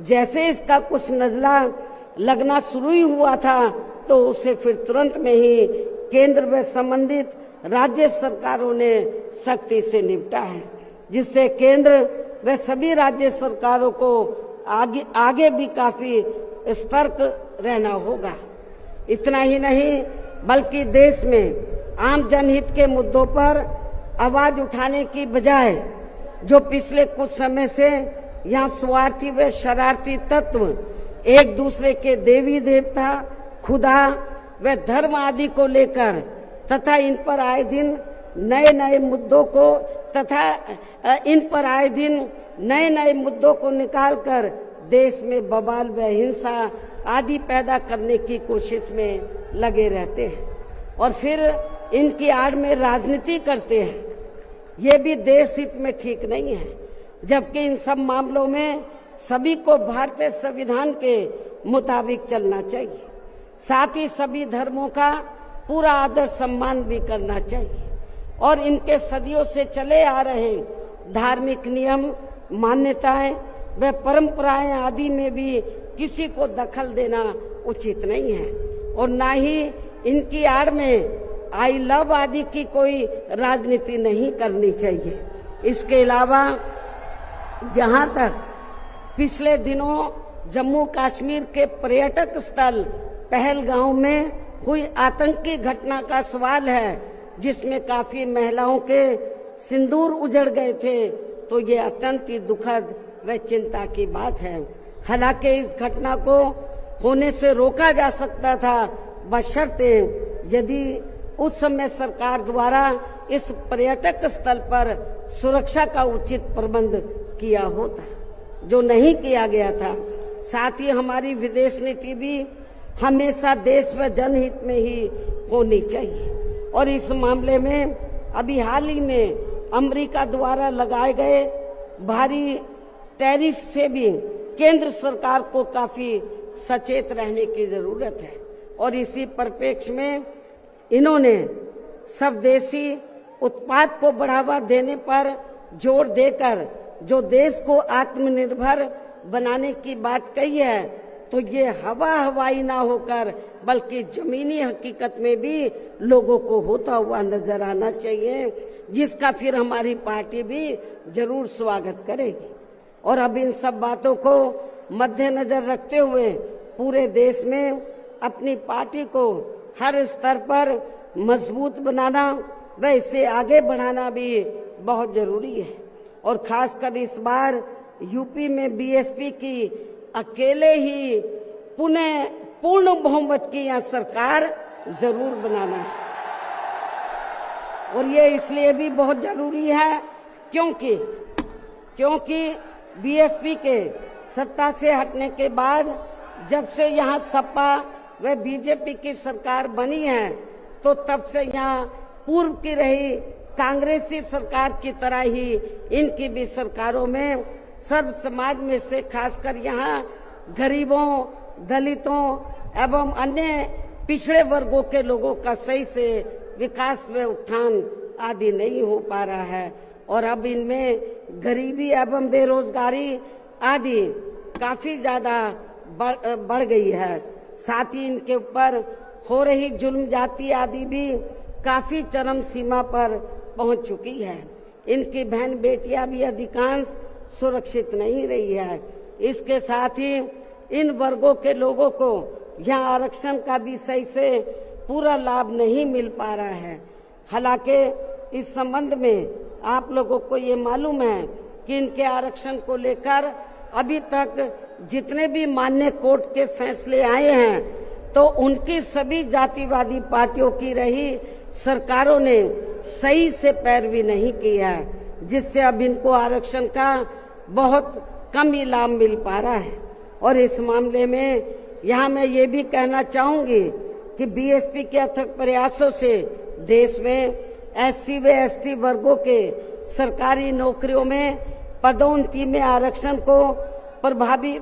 जैसे इसका कुछ नजला लगना शुरू ही हुआ था तो उसे फिर तुरंत में ही केंद्र व संबंधित राज्य सरकारों ने सख्ती से निपटा है, जिससे केंद्र व सभी राज्य सरकारों को आगे भी काफी सतर्क रहना होगा। इतना ही नहीं बल्कि देश में आम जनहित के मुद्दों पर आवाज उठाने की बजाय जो पिछले कुछ समय से यहाँ स्वार्थी व शरारती तत्व एक दूसरे के देवी देवता, खुदा व धर्म आदि को लेकर तथा इन पर आए दिन नए नए मुद्दों को निकालकर देश में बवाल व हिंसा आदि पैदा करने की कोशिश में लगे रहते हैं और फिर इनकी आड़ में राजनीति करते हैं। ये भी देश हित में ठीक नहीं है, जबकि इन सब मामलों में सभी को भारतीय संविधान के मुताबिक चलना चाहिए। साथ ही सभी धर्मों का पूरा आदर सम्मान भी करना चाहिए और इनके सदियों से चले आ रहे धार्मिक नियम, मान्यताएं व परंपराएं आदि में भी किसी को दखल देना उचित नहीं है और ना ही इनकी आड़ में आई लव आदि की कोई राजनीति नहीं करनी चाहिए। इसके अलावा जहां तक पिछले दिनों जम्मू कश्मीर के पर्यटक स्थल पहलगांव में हुई आतंकी घटना का सवाल है, जिसमें काफी महिलाओं के सिंदूर उजड़ गए थे, तो ये अत्यंत ही दुखद व चिंता की बात है। हालांकि इस घटना को होने से रोका जा सकता था, बशर्ते यदि उस समय सरकार द्वारा इस पर्यटक स्थल पर सुरक्षा का उचित प्रबंध किया होता, जो नहीं किया गया था। साथ ही हमारी विदेश नीति भी हमेशा देश व जनहित में ही होनी चाहिए और इस मामले में अभी हाल ही में अमेरिका द्वारा लगाए गए भारी टैरिफ से भी केंद्र सरकार को काफी सचेत रहने की जरूरत है और इसी परिप्रेक्ष्य में इन्होंने स्वदेशी उत्पाद को बढ़ावा देने पर जोर देकर जो देश को आत्मनिर्भर बनाने की बात कही है, तो ये हवाई ना होकर बल्कि जमीनी हकीकत में भी लोगों को होता हुआ नजर आना चाहिए, जिसका फिर हमारी पार्टी भी जरूर स्वागत करेगी। और अब इन सब बातों को मद्देनजर रखते हुए पूरे देश में अपनी पार्टी को हर स्तर पर मजबूत बनाना व इसे आगे बढ़ाना भी बहुत जरूरी है और खासकर इस बार यूपी में बीएसपी की अकेले ही पूर्ण बहुमत की यहाँ सरकार जरूर बनाना है और ये इसलिए भी बहुत जरूरी है क्योंकि बीएसपी के सत्ता से हटने के बाद जब से यहाँ सपा व बीजेपी की सरकार बनी है, तो तब से यहाँ पूर्व की रही कांग्रेसी सरकार की तरह ही इनकी भी सरकारों में सर्व समाज में से खासकर यहाँ गरीबों, दलितों एवं अन्य पिछड़े वर्गों के लोगों का सही से विकास व उत्थान आदि नहीं हो पा रहा है और अब इनमें गरीबी एवं बेरोजगारी आदि काफी ज्यादा बढ़ गई है। साथ ही इनके ऊपर हो रही जुल्म जाति आदि भी काफी चरम सीमा पर पहुंच चुकी है। इनकी बहन बेटियां भी अधिकांश सुरक्षित नहीं रही है। इसके साथ ही इन वर्गों के लोगों को यहाँ आरक्षण का भी सही से पूरा लाभ नहीं मिल पा रहा है। हालांकि इस संबंध में आप लोगों को ये मालूम है कि इनके आरक्षण को लेकर अभी तक जितने भी माननीय कोर्ट के फैसले आए हैं तो उनकी सभी जातिवादी पार्टियों की रही सरकारों ने सही से पैरवी नहीं की है, जिससे अब इनको आरक्षण का बहुत कम ही लाभ मिल पा रहा है। और इस मामले में यहाँ मैं ये भी कहना चाहूंगी कि बीएसपी के अथक प्रयासों से देश में SC व ST वर्गों के सरकारी नौकरियों में पदोन्नति में आरक्षण को प्रभावी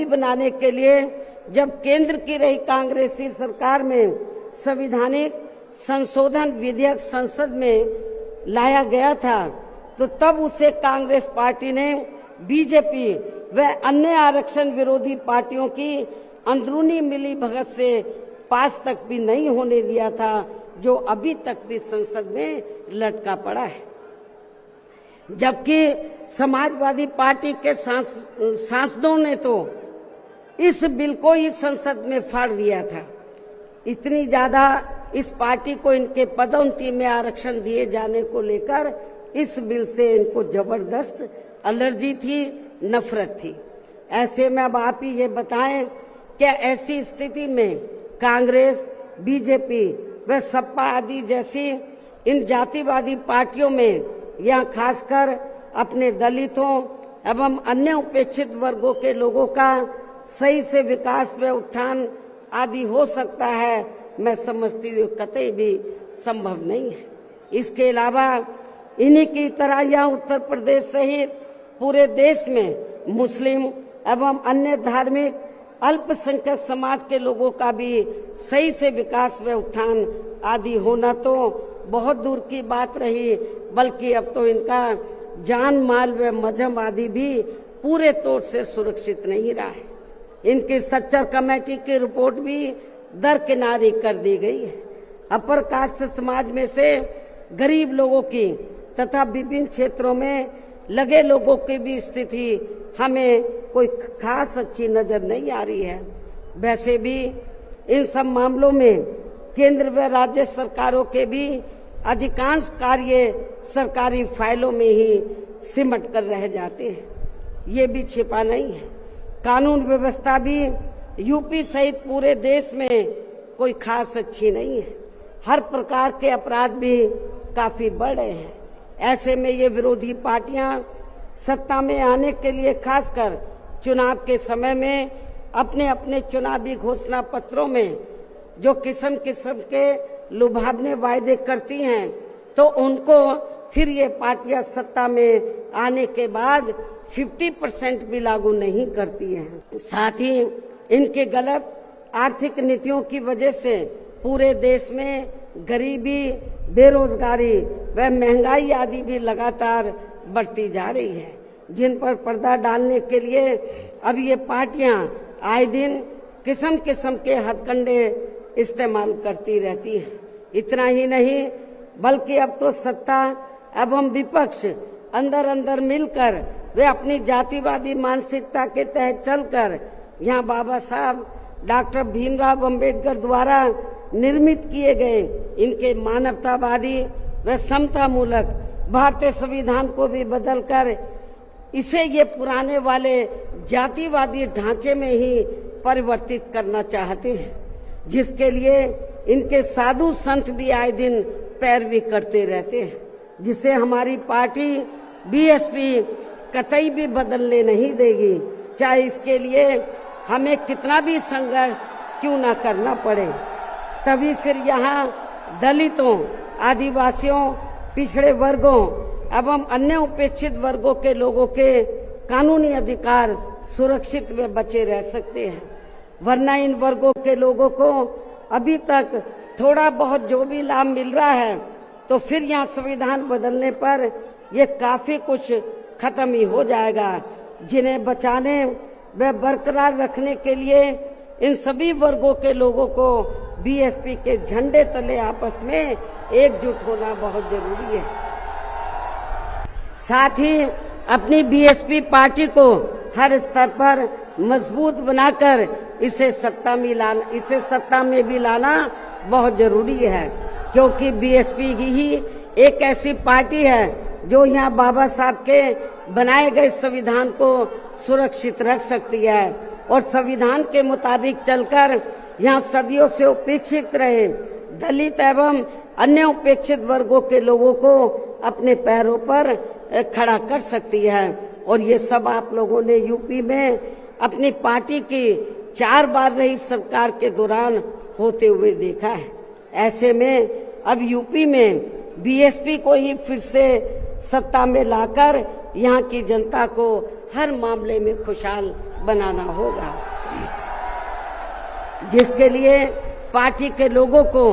बनाने के लिए जब केंद्र की रही कांग्रेसी सरकार में संविधानिक संशोधन विधेयक संसद में लाया गया था तो तब उसे कांग्रेस पार्टी ने बीजेपी व अन्य आरक्षण विरोधी पार्टियों की अंदरूनी मिलीभगत से पास तक भी नहीं होने दिया था, जो अभी तक भी संसद में लटका पड़ा है। जबकि समाजवादी पार्टी के सांसदों ने तो इस बिल को ही संसद में फाड़ दिया था। इतनी ज्यादा इस पार्टी को इनके पदोन्नति में आरक्षण दिए जाने को लेकर इस बिल से इनको जबरदस्त एलर्जी थी, नफरत थी। ऐसे में अब आप ही ये बताएं, क्या ऐसी स्थिति में कांग्रेस, बीजेपी व सपा आदि जैसी इन जातिवादी पार्टियों में या खासकर अपने दलितों एवं अन्य उपेक्षित वर्गों के लोगों का सही से विकास व उत्थान आदि हो सकता है, मैं समझती हूँ कतई भी संभव नहीं है। इसके अलावा इन्हीं की तरह यहाँ उत्तर प्रदेश सहित पूरे देश में मुस्लिम एवं अन्य धार्मिक अल्पसंख्यक समाज के लोगों का भी सही से विकास व उत्थान आदि होना तो बहुत दूर की बात रही, बल्कि अब तो इनका जान माल व मजहब आदि भी पूरे तौर से सुरक्षित नहीं रहा है। इनकी सच्चर कमेटी की रिपोर्ट भी दरकिनारी कर दी गई है। अपर कास्ट समाज में से गरीब लोगों की तथा विभिन्न क्षेत्रों में लगे लोगों की भी स्थिति हमें कोई खास अच्छी नजर नहीं आ रही है। वैसे भी इन सब मामलों में केंद्र व राज्य सरकारों के भी अधिकांश कार्य सरकारी फाइलों में ही सिमट कर रह जाते हैं, ये भी छिपा नहीं है। कानून व्यवस्था भी यूपी सहित पूरे देश में कोई खास अच्छी नहीं है। हर प्रकार के अपराध भी काफी बढ़ रहे हैं। ऐसे में ये विरोधी पार्टियां सत्ता में आने के लिए खासकर चुनाव के समय में अपने अपने चुनावी घोषणा पत्रों में जो किस्म किस्म के लुभावने वायदे करती हैं, तो उनको फिर ये पार्टियां सत्ता में आने के बाद 50% भी लागू नहीं करती हैं। साथ ही इनके गलत आर्थिक नीतियों की वजह से पूरे देश में गरीबी, बेरोजगारी व महंगाई आदि भी लगातार बढ़ती जा रही है, जिन पर पर्दा डालने के लिए अब ये पार्टियां आए दिन किस्म किस्म के हथकंडे इस्तेमाल करती रहती हैं। इतना ही नहीं, बल्कि अब तो सत्ता एवं विपक्ष अंदर अंदर मिलकर वे अपनी जातिवादी मानसिकता के तहत चलकर यहाँ बाबा साहब डॉक्टर भीमराव अंबेडकर द्वारा निर्मित किए गए इनके मानवतावादी व समता मूलक भारतीय संविधान को भी बदलकर इसे ये पुराने वाले जातिवादी ढांचे में ही परिवर्तित करना चाहते हैं, जिसके लिए इनके साधु संत भी आए दिन पैरवी करते रहते हैं, जिसे हमारी पार्टी बीएसपी कतई भी बदलने नहीं देगी, चाहे इसके लिए हमें कितना भी संघर्ष क्यों ना करना पड़े। तभी फिर यहाँ दलितों, आदिवासियों, पिछड़े वर्गों एवं अन्य उपेक्षित वर्गों के लोगों के कानूनी अधिकार सुरक्षित व बचे रह सकते हैं। वरना इन वर्गों के लोगों को अभी तक थोड़ा बहुत जो भी लाभ मिल रहा है, तो फिर यहाँ संविधान बदलने पर ये काफी कुछ खत्म ही हो जाएगा, जिन्हें बचाने व बरकरार रखने के लिए इन सभी वर्गों के लोगों को बीएसपी के झंडे तले आपस में एकजुट होना बहुत जरूरी है। साथ ही अपनी बीएसपी पार्टी को हर स्तर पर मजबूत बनाकर इसे सत्ता में भी लाना बहुत जरूरी है, क्योंकि बीएसपी ही एक ऐसी पार्टी है जो यहाँ बाबा साहब के बनाए गए संविधान को सुरक्षित रख सकती है और संविधान के मुताबिक चलकर यहाँ सदियों से उपेक्षित रहे दलित एवं अन्य उपेक्षित वर्गों के लोगों को अपने पैरों पर खड़ा कर सकती है। और ये सब आप लोगों ने यूपी में अपनी पार्टी की 4 बार रही सरकार के दौरान होते हुए देखा है। ऐसे में अब यूपी में बीएसपी को ही फिर से सत्ता में लाकर यहाँ की जनता को हर मामले में खुशहाल बनाना होगा, जिसके लिए पार्टी के लोगों को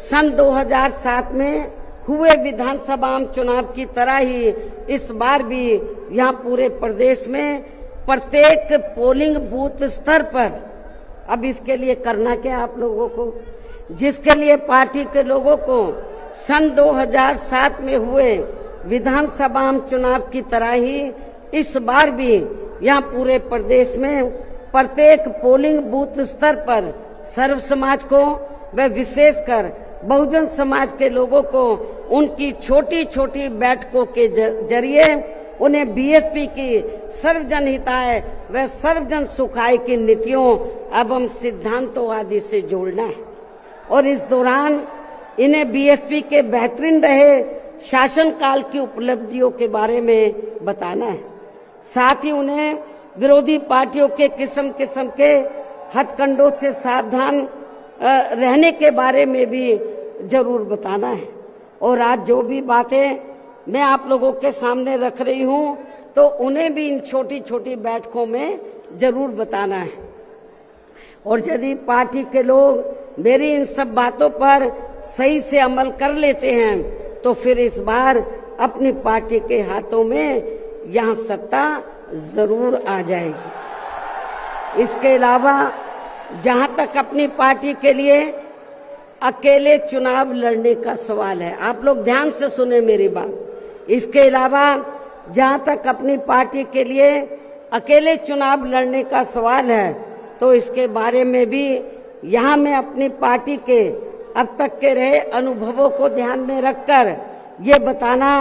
सन 2007 में हुए विधानसभा चुनाव की तरह ही इस बार भी यहाँ पूरे प्रदेश में प्रत्येक पोलिंग बूथ स्तर पर अब इसके लिए करना क्या आप लोगों को, जिसके लिए पार्टी के लोगों को सन 2007 में हुए विधानसभा चुनाव की तरह ही इस बार भी यहाँ पूरे प्रदेश में प्रत्येक पोलिंग बूथ स्तर पर सर्व समाज को व विशेषकर बहुजन समाज के लोगों को उनकी छोटी छोटी बैठकों के जरिए उन्हें बीएसपी की सर्वजन हिताय व सर्वजन सुखाय की नीतियों एवं सिद्धांतों आदि से जोड़ना है और इस दौरान इन्हें बीएसपी के बेहतरीन रहे शासन काल की उपलब्धियों के बारे में बताना है। साथ ही उन्हें विरोधी पार्टियों के किस्म किस्म के हथकंडों से सावधान रहने के बारे में भी जरूर बताना है। और आज जो भी बातें मैं आप लोगों के सामने रख रही हूं तो उन्हें भी इन छोटी छोटी बैठकों में जरूर बताना है। और यदि पार्टी के लोग मेरी इन सब बातों पर सही से अमल कर लेते हैं तो फिर इस बार अपनी पार्टी के हाथों में यहाँ सत्ता जरूर आ जाएगी। इसके अलावा जहां तक अपनी पार्टी के लिए अकेले चुनाव लड़ने का सवाल है, आप लोग ध्यान से सुने मेरी बात। इसके अलावा जहां तक अपनी पार्टी के लिए अकेले चुनाव लड़ने का सवाल है तो इसके बारे में भी यहाँ मैं अपनी पार्टी के अब तक के रहे अनुभवों को ध्यान में रखकर ये बताना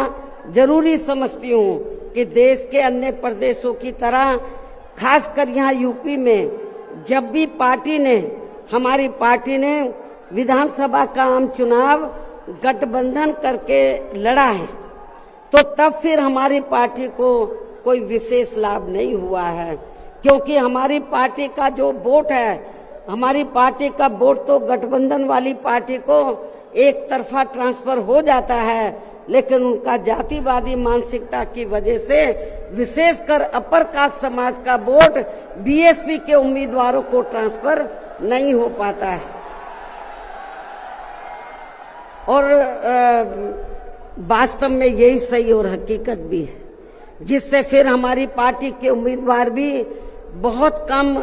जरूरी समझती हूँ कि देश के अन्य प्रदेशों की तरह खासकर यहाँ यूपी में जब भी हमारी पार्टी ने विधानसभा का आम चुनाव गठबंधन करके लड़ा है तो तब फिर हमारी पार्टी को कोई विशेष लाभ नहीं हुआ है, क्योंकि हमारी पार्टी का जो वोट है, हमारी पार्टी का वोट तो गठबंधन वाली पार्टी को एक तरफा ट्रांसफर हो जाता है, लेकिन उनका जातिवादी मानसिकता की वजह से विशेषकर अपर कास्ट समाज का वोट बीएसपी के उम्मीदवारों को ट्रांसफर नहीं हो पाता है। और वास्तव में यही सही और हकीकत भी है, जिससे फिर हमारी पार्टी के उम्मीदवार भी बहुत कम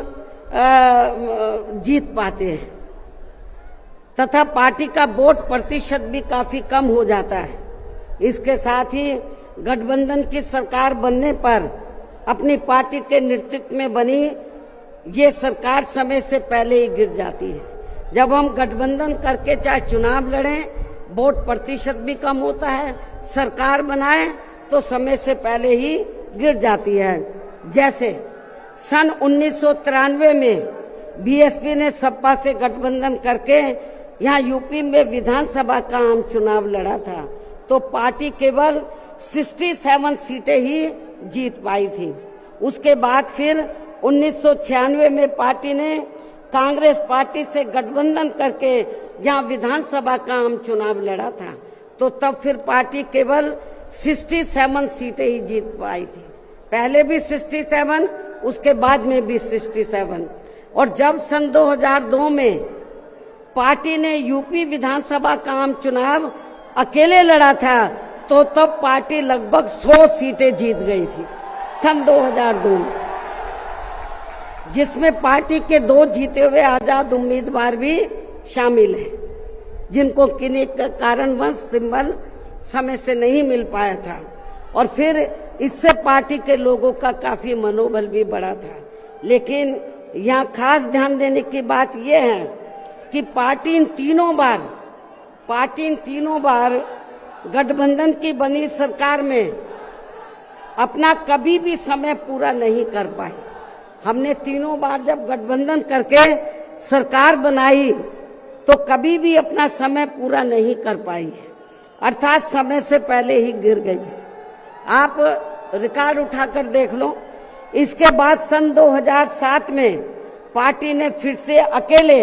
जीत पाते हैं तथा पार्टी का वोट प्रतिशत भी काफी कम हो जाता है। इसके साथ ही गठबंधन की सरकार बनने पर अपनी पार्टी के नेतृत्व में बनी ये सरकार समय से पहले ही गिर जाती है। जब हम गठबंधन करके चाहे चुनाव लड़ें, वोट प्रतिशत भी कम होता है, सरकार बनाए तो समय से पहले ही गिर जाती है। जैसे सन 1993 में बीएसपी ने सपा से गठबंधन करके यहाँ यूपी में विधानसभा का आम चुनाव लड़ा था तो पार्टी केवल 67 सीटें ही जीत पाई थी। उसके बाद फिर 1996 में पार्टी ने कांग्रेस पार्टी से गठबंधन करके यहाँ विधानसभा का आम चुनाव लड़ा था तो तब फिर पार्टी केवल 67 सीटें ही जीत पाई थी। पहले भी 67, उसके बाद में भी 67। और जब सन 2002 में पार्टी ने यूपी विधानसभा का आम चुनाव अकेले लड़ा था तो तब पार्टी लगभग 100 सीटें जीत गई थी सन 2002 में, जिसमें पार्टी के 2 जीते हुए आजाद उम्मीदवार भी शामिल हैं, जिनको किन्हीं कारणवश सिंबल समय से नहीं मिल पाया था। और फिर इससे पार्टी के लोगों का काफी मनोबल भी बढ़ा था। लेकिन यहाँ खास ध्यान देने की बात यह है कि पार्टी इन तीनों बार गठबंधन की बनी सरकार में अपना कभी भी समय पूरा नहीं कर पाए। हमने तीनों बार जब गठबंधन करके सरकार बनाई तो कभी भी अपना समय पूरा नहीं कर पाई है, अर्थात समय से पहले ही गिर गई है। आप रिकॉर्ड उठाकर देख लो। इसके बाद सन 2007 में पार्टी ने फिर से अकेले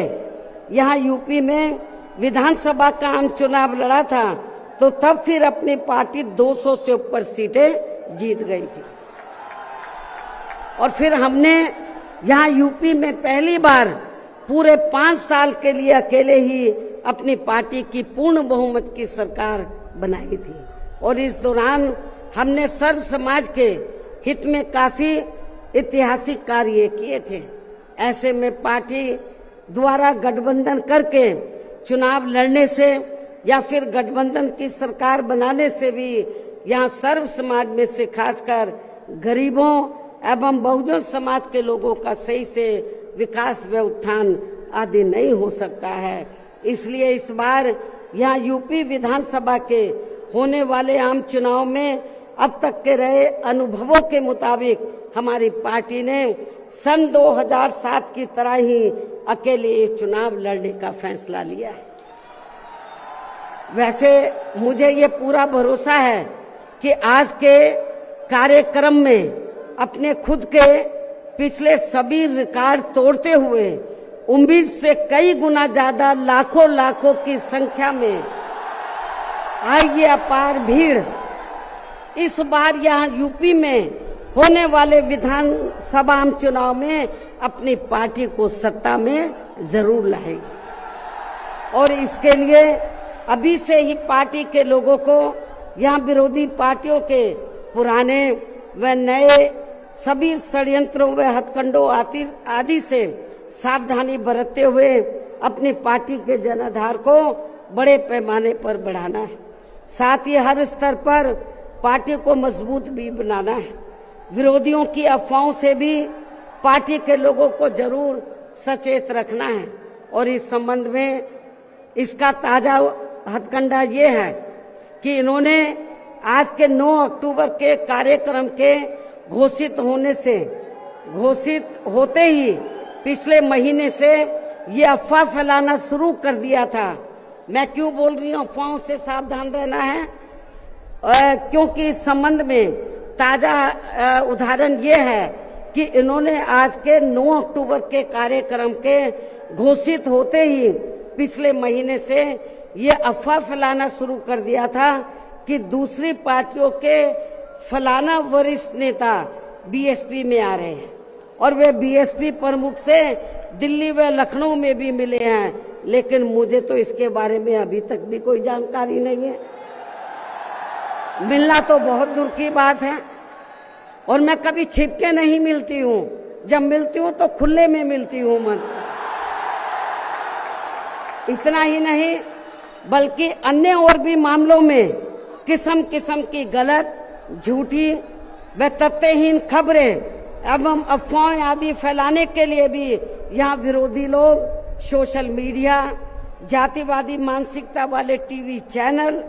यहाँ यूपी में विधानसभा का आम चुनाव लड़ा था, तो तब फिर अपनी पार्टी 200 से ऊपर सीटें जीत गई थी। और फिर हमने यहाँ यूपी में पहली बार पूरे 5 साल के लिए अकेले ही अपनी पार्टी की पूर्ण बहुमत की सरकार बनाई थी। और इस दौरान हमने सर्व समाज के हित में काफी ऐतिहासिक कार्य किए थे। ऐसे में पार्टी द्वारा गठबंधन करके चुनाव लड़ने से या फिर गठबंधन की सरकार बनाने से भी यहाँ सर्व समाज में से खासकर गरीबों एवं बहुजन समाज के लोगों का सही से विकास व उत्थान आदि नहीं हो सकता है। इसलिए इस बार यहाँ यूपी विधानसभा के होने वाले आम चुनाव में अब तक के रहे अनुभवों के मुताबिक हमारी पार्टी ने सन 2007 की तरह ही अकेले ये चुनाव लड़ने का फैसला लिया है। वैसे मुझे ये पूरा भरोसा है कि आज के कार्यक्रम में अपने खुद के पिछले सभी रिकॉर्ड तोड़ते हुए उम्मीद से कई गुना ज्यादा लाखों की संख्या में आई ये अपार भीड़ इस बार यहाँ यूपी में होने वाले विधानसभा आम चुनाव में अपनी पार्टी को सत्ता में जरूर लाएगी। और इसके लिए अभी से ही पार्टी के लोगों को यहाँ विरोधी पार्टियों के पुराने व नए सभी षड्यंत्रों व हथकंडों आदि से सावधानी बरतते हुए अपनी पार्टी के जनाधार को बड़े पैमाने पर बढ़ाना है। साथ ही हर स्तर पर पार्टी को मजबूत भी बनाना है। विरोधियों की अफवाहों से भी पार्टी के लोगों को जरूर सचेत रखना है। और इस संबंध में इसका ताजा हथकंडा ये है कि इन्होंने आज के 9 अक्टूबर के कार्यक्रम के घोषित होते ही पिछले महीने से ये अफवाह फैलाना शुरू कर दिया था। मैं क्यों बोल रही हूँ अफवाहों से सावधान रहना है, क्योंकि इस संबंध में ताजा उदाहरण ये है कि इन्होंने आज के 9 अक्टूबर के कार्यक्रम के घोषित होते ही पिछले महीने से ये अफवाह फैलाना शुरू कर दिया था कि दूसरी पार्टियों के फलाना वरिष्ठ नेता बीएसपी में आ रहे हैं और वे बीएसपी प्रमुख से दिल्ली व लखनऊ में भी मिले हैं, लेकिन मुझे तो इसके बारे में अभी तक भी कोई जानकारी नहीं है। मिलना तो बहुत दूर की बात है और मैं कभी छिप के नहीं मिलती हूँ, जब मिलती हूँ तो खुले में मिलती हूँ मन। इतना ही नहीं बल्कि अन्य और भी मामलों में किस्म किस्म की गलत, झूठी व तथ्यहीन खबरें एवं अफवाहें आदि फैलाने के लिए भी यहाँ विरोधी लोग सोशल मीडिया, जातिवादी मानसिकता वाले टीवी चैनल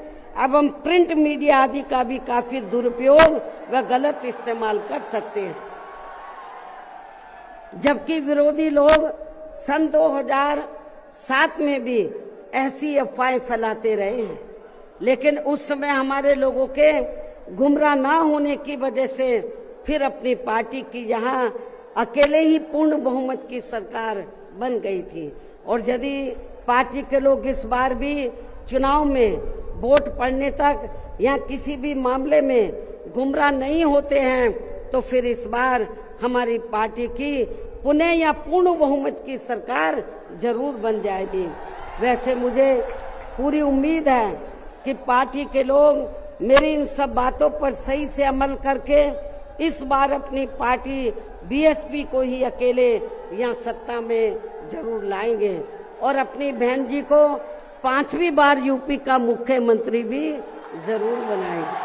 एवं प्रिंट मीडिया आदि का भी काफी दुरुपयोग व गलत इस्तेमाल कर सकते हैं। जबकि विरोधी लोग सन 2007 में भी ऐसी अफवाहें फैलाते रहे हैं, लेकिन उस समय हमारे लोगों के गुमराह ना होने की वजह से फिर अपनी पार्टी की यहाँ अकेले ही पूर्ण बहुमत की सरकार बन गई थी। और यदि पार्टी के लोग इस बार भी चुनाव में वोट पड़ने तक या किसी भी मामले में गुमराह नहीं होते हैं तो फिर इस बार हमारी पार्टी की पुनः या पूर्ण बहुमत की सरकार जरूर बन जाएगी। वैसे मुझे पूरी उम्मीद है कि पार्टी के लोग मेरी इन सब बातों पर सही से अमल करके इस बार अपनी पार्टी बीएसपी को ही अकेले यहाँ सत्ता में जरूर लाएंगे और अपनी बहन जी को 5वीं बार यूपी का मुख्यमंत्री भी जरूर बनाएंगे।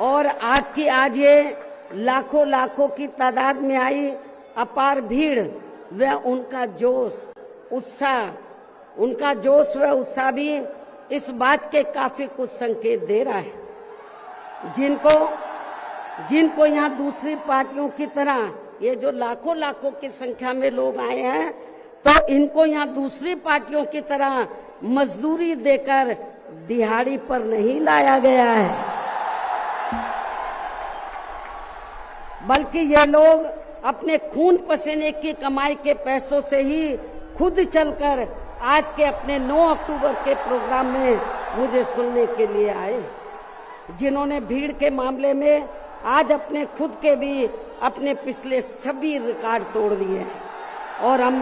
और आज ये लाखों की तादाद में आई अपार भीड़ व उनका जोश व उत्साह भी इस बात के काफी कुछ संकेत दे रहा है। जिनको यहाँ दूसरी पार्टियों की तरह, ये जो लाखों लाखों की संख्या में लोग आए हैं, तो इनको यहाँ दूसरी पार्टियों की तरह मजदूरी देकर दिहाड़ी पर नहीं लाया गया है, बल्कि ये लोग अपने खून पसीने की कमाई के पैसों से ही खुद चलकर आज के अपने 9 अक्टूबर के प्रोग्राम में मुझे सुनने के लिए आए, जिन्होंने भीड़ के मामले में आज अपने खुद के भी अपने पिछले सभी रिकॉर्ड तोड़ दिए हैं। और अब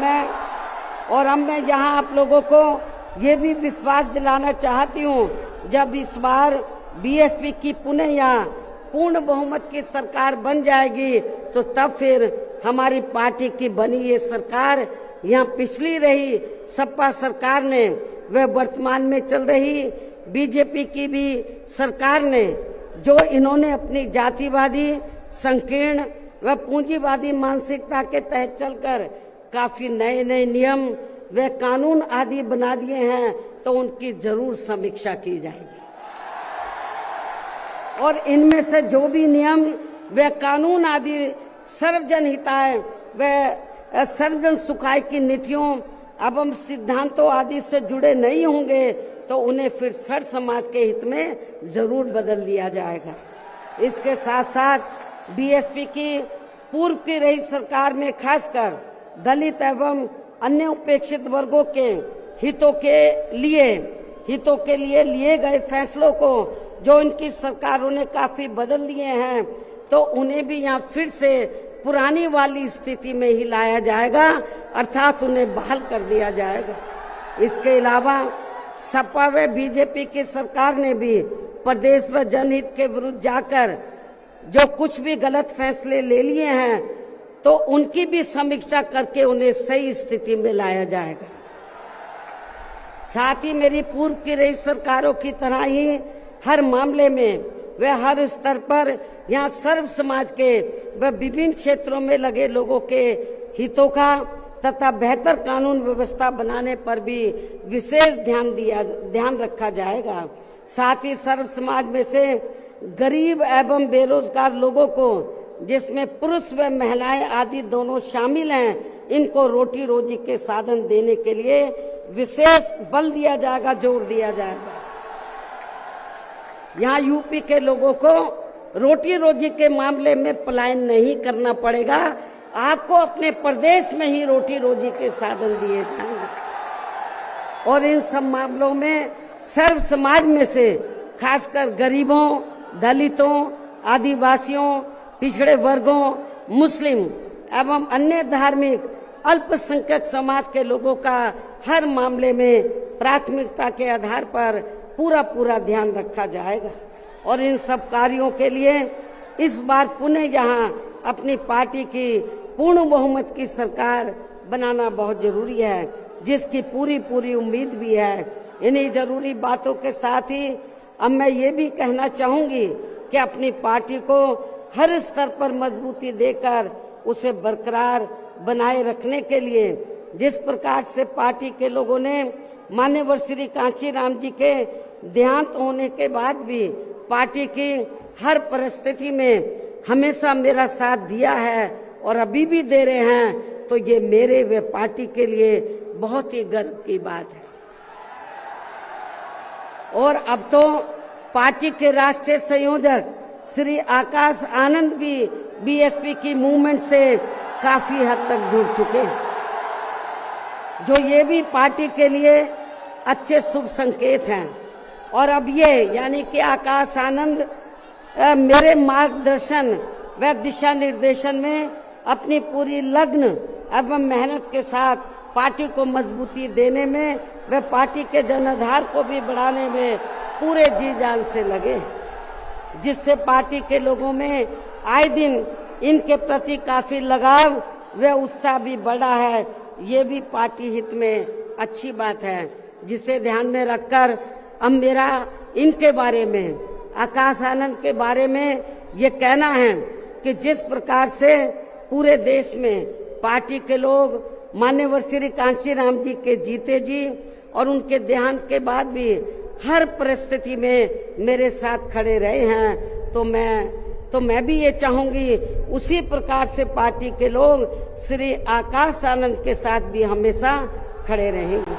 मैं यहाँ आप लोगों को ये भी विश्वास दिलाना चाहती हूँ, जब इस बार बीएसपी की पुनः यहाँ पूर्ण बहुमत की सरकार बन जाएगी, तो तब फिर हमारी पार्टी की बनी ये सरकार यहाँ पिछली रही सपा सरकार ने व वर्तमान में चल रही बीजेपी की भी सरकार ने, जो इन्होंने अपनी जातिवादी, संकीर्ण व पूंजीवादी मानसिकता के तहत चलकर काफी नए नए नियम व कानून आदि बना दिए हैं, तो उनकी जरूर समीक्षा की जाएगी। और इनमें से जो भी नियम व कानून आदि सर्वजन हिताय व सर्वजन सुखाय की नीतियों एवं सिद्धांतों आदि से जुड़े नहीं होंगे, तो उन्हें फिर सर समाज के हित में जरूर बदल दिया जाएगा। इसके साथ साथ बीएसपी की पूर्व की रही सरकार में खासकर दलित एवं अन्य उपेक्षित वर्गों के हितों के लिए लिए गए फैसलों को जो इनकी सरकारों ने काफी बदल दिए हैं, तो उन्हें भी यहाँ फिर से पुरानी वाली स्थिति में ही लाया जाएगा, अर्थात उन्हें बहाल कर दिया जाएगा। इसके अलावा सपा व बीजेपी की सरकार ने भी प्रदेश व जनहित के विरुद्ध जाकर जो कुछ भी गलत फैसले ले लिए हैं, तो उनकी भी समीक्षा करके उन्हें सही स्थिति में लाया जाएगा। साथ ही मेरी पूर्व की रही सरकारों की तरह ही हर मामले में व हर स्तर पर यहाँ सर्व समाज के व विभिन्न क्षेत्रों में लगे लोगों के हितों का तथा बेहतर कानून व्यवस्था बनाने पर भी विशेष ध्यान रखा जाएगा। साथ ही सर्व समाज में से गरीब एवं बेरोजगार लोगों को, जिसमें पुरुष व महिलाएं आदि दोनों शामिल हैं, इनको रोटी रोजी के साधन देने के लिए विशेष बल दिया जाएगा, जोर दिया जाएगा। यहाँ यूपी के लोगों को रोटी रोजी के मामले में पलायन नहीं करना पड़ेगा, आपको अपने प्रदेश में ही रोटी रोजी के साधन दिए जाएंगे। और इन सब मामलों में सर्व समाज में से खासकर गरीबों, दलितों, आदिवासियों, पिछड़े वर्गों, मुस्लिम एवं अन्य धार्मिक अल्पसंख्यक समाज के लोगों का हर मामले में प्राथमिकता के आधार पर पूरा ध्यान रखा जाएगा। और इन सब कार्यों के लिए इस बार पुनः यहाँ अपनी पार्टी की पूर्ण बहुमत की सरकार बनाना बहुत जरूरी है, जिसकी पूरी उम्मीद भी है। इन्हीं जरूरी बातों के साथ ही अब मैं ये भी कहना चाहूंगी कि अपनी पार्टी को हर स्तर पर मजबूती देकर उसे बरकरार बनाए रखने के लिए जिस प्रकार से पार्टी के लोगों ने माननीय श्री कांशीराम जी के देहांत होने के बाद भी पार्टी की हर परिस्थिति में हमेशा मेरा साथ दिया है और अभी भी दे रहे हैं, तो ये मेरे व पार्टी के लिए बहुत ही गर्व की बात है। और अब तो पार्टी के राष्ट्रीय संयोजक श्री आकाश आनंद भी बीएसपी की मूवमेंट से काफी हद तक जुड़ चुके हैं, जो ये भी पार्टी के लिए अच्छे शुभ संकेत हैं। और अब ये यानी कि आकाश आनंद मेरे मार्गदर्शन व दिशा निर्देशन में अपनी पूरी लगन एवं मेहनत के साथ पार्टी को मजबूती देने में व पार्टी के जनाधार को भी बढ़ाने में पूरे जी जान से लगे, जिससे पार्टी के लोगों में आए दिन इनके प्रति काफी लगाव व उत्साह भी बढ़ा है। ये भी पार्टी हित में अच्छी बात है, जिसे ध्यान में रखकर अब मेरा इनके बारे में, आकाश आनंद के बारे में ये कहना है कि जिस प्रकार से पूरे देश में पार्टी के लोग माननीय श्री कांशीराम जी के जीते जी और उनके देहांत के बाद भी हर परिस्थिति में मेरे साथ खड़े रहे हैं, तो मैं भी ये चाहूंगी उसी प्रकार से पार्टी के लोग श्री आकाश आनंद के साथ भी हमेशा खड़े रहेंगे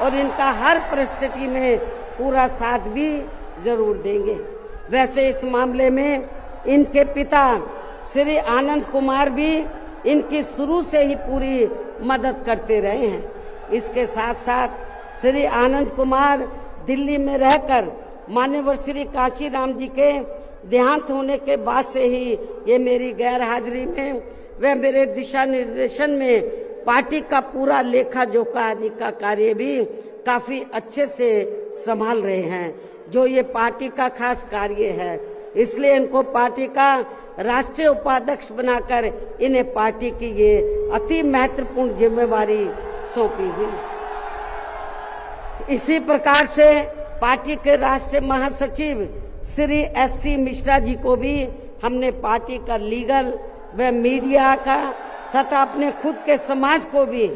और इनका हर परिस्थिति में पूरा साथ भी जरूर देंगे। वैसे इस मामले में इनके पिता श्री आनंद कुमार भी इनकी शुरू से ही पूरी मदद करते रहे हैं। इसके साथ साथ श्री आनंद कुमार दिल्ली में रहकर मान्यवर श्री काशीराम जी के देहांत होने के बाद से ही ये मेरी गैर हाजिरी में व मेरे दिशा निर्देशन में पार्टी का पूरा लेखा जोखा आदि का कार्य भी काफी अच्छे से संभाल रहे हैं, जो ये पार्टी का खास कार्य है। इसलिए इनको पार्टी का राष्ट्रीय उपाध्यक्ष बनाकर इन्हें पार्टी की ये अति महत्वपूर्ण जिम्मेवारी सौंपी हुई। इसी प्रकार से पार्टी के राष्ट्रीय महासचिव श्री SC मिश्रा जी को भी हमने पार्टी का लीगल व मीडिया का तथा अपने खुद के समाज को भी,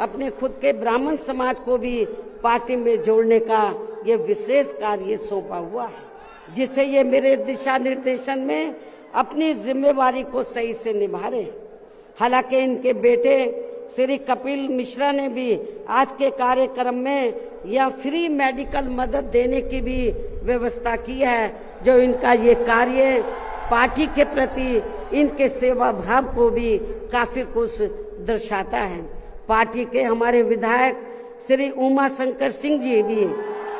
अपने खुद के ब्राह्मण समाज को भी पार्टी में जोड़ने का ये विशेष कार्य सौंपा हुआ है, जिसे ये मेरे दिशा निर्देशन में अपनी जिम्मेवारी को सही से निभा रहे हैं। हालांकि इनके बेटे श्री कपिल मिश्रा ने भी आज के कार्यक्रम में यह फ्री मेडिकल मदद देने की भी व्यवस्था की है, जो इनका ये कार्य पार्टी के प्रति इनके सेवा भाव को भी काफी कुछ दर्शाता है। पार्टी के हमारे विधायक श्री उमा शंकर सिंह जी भी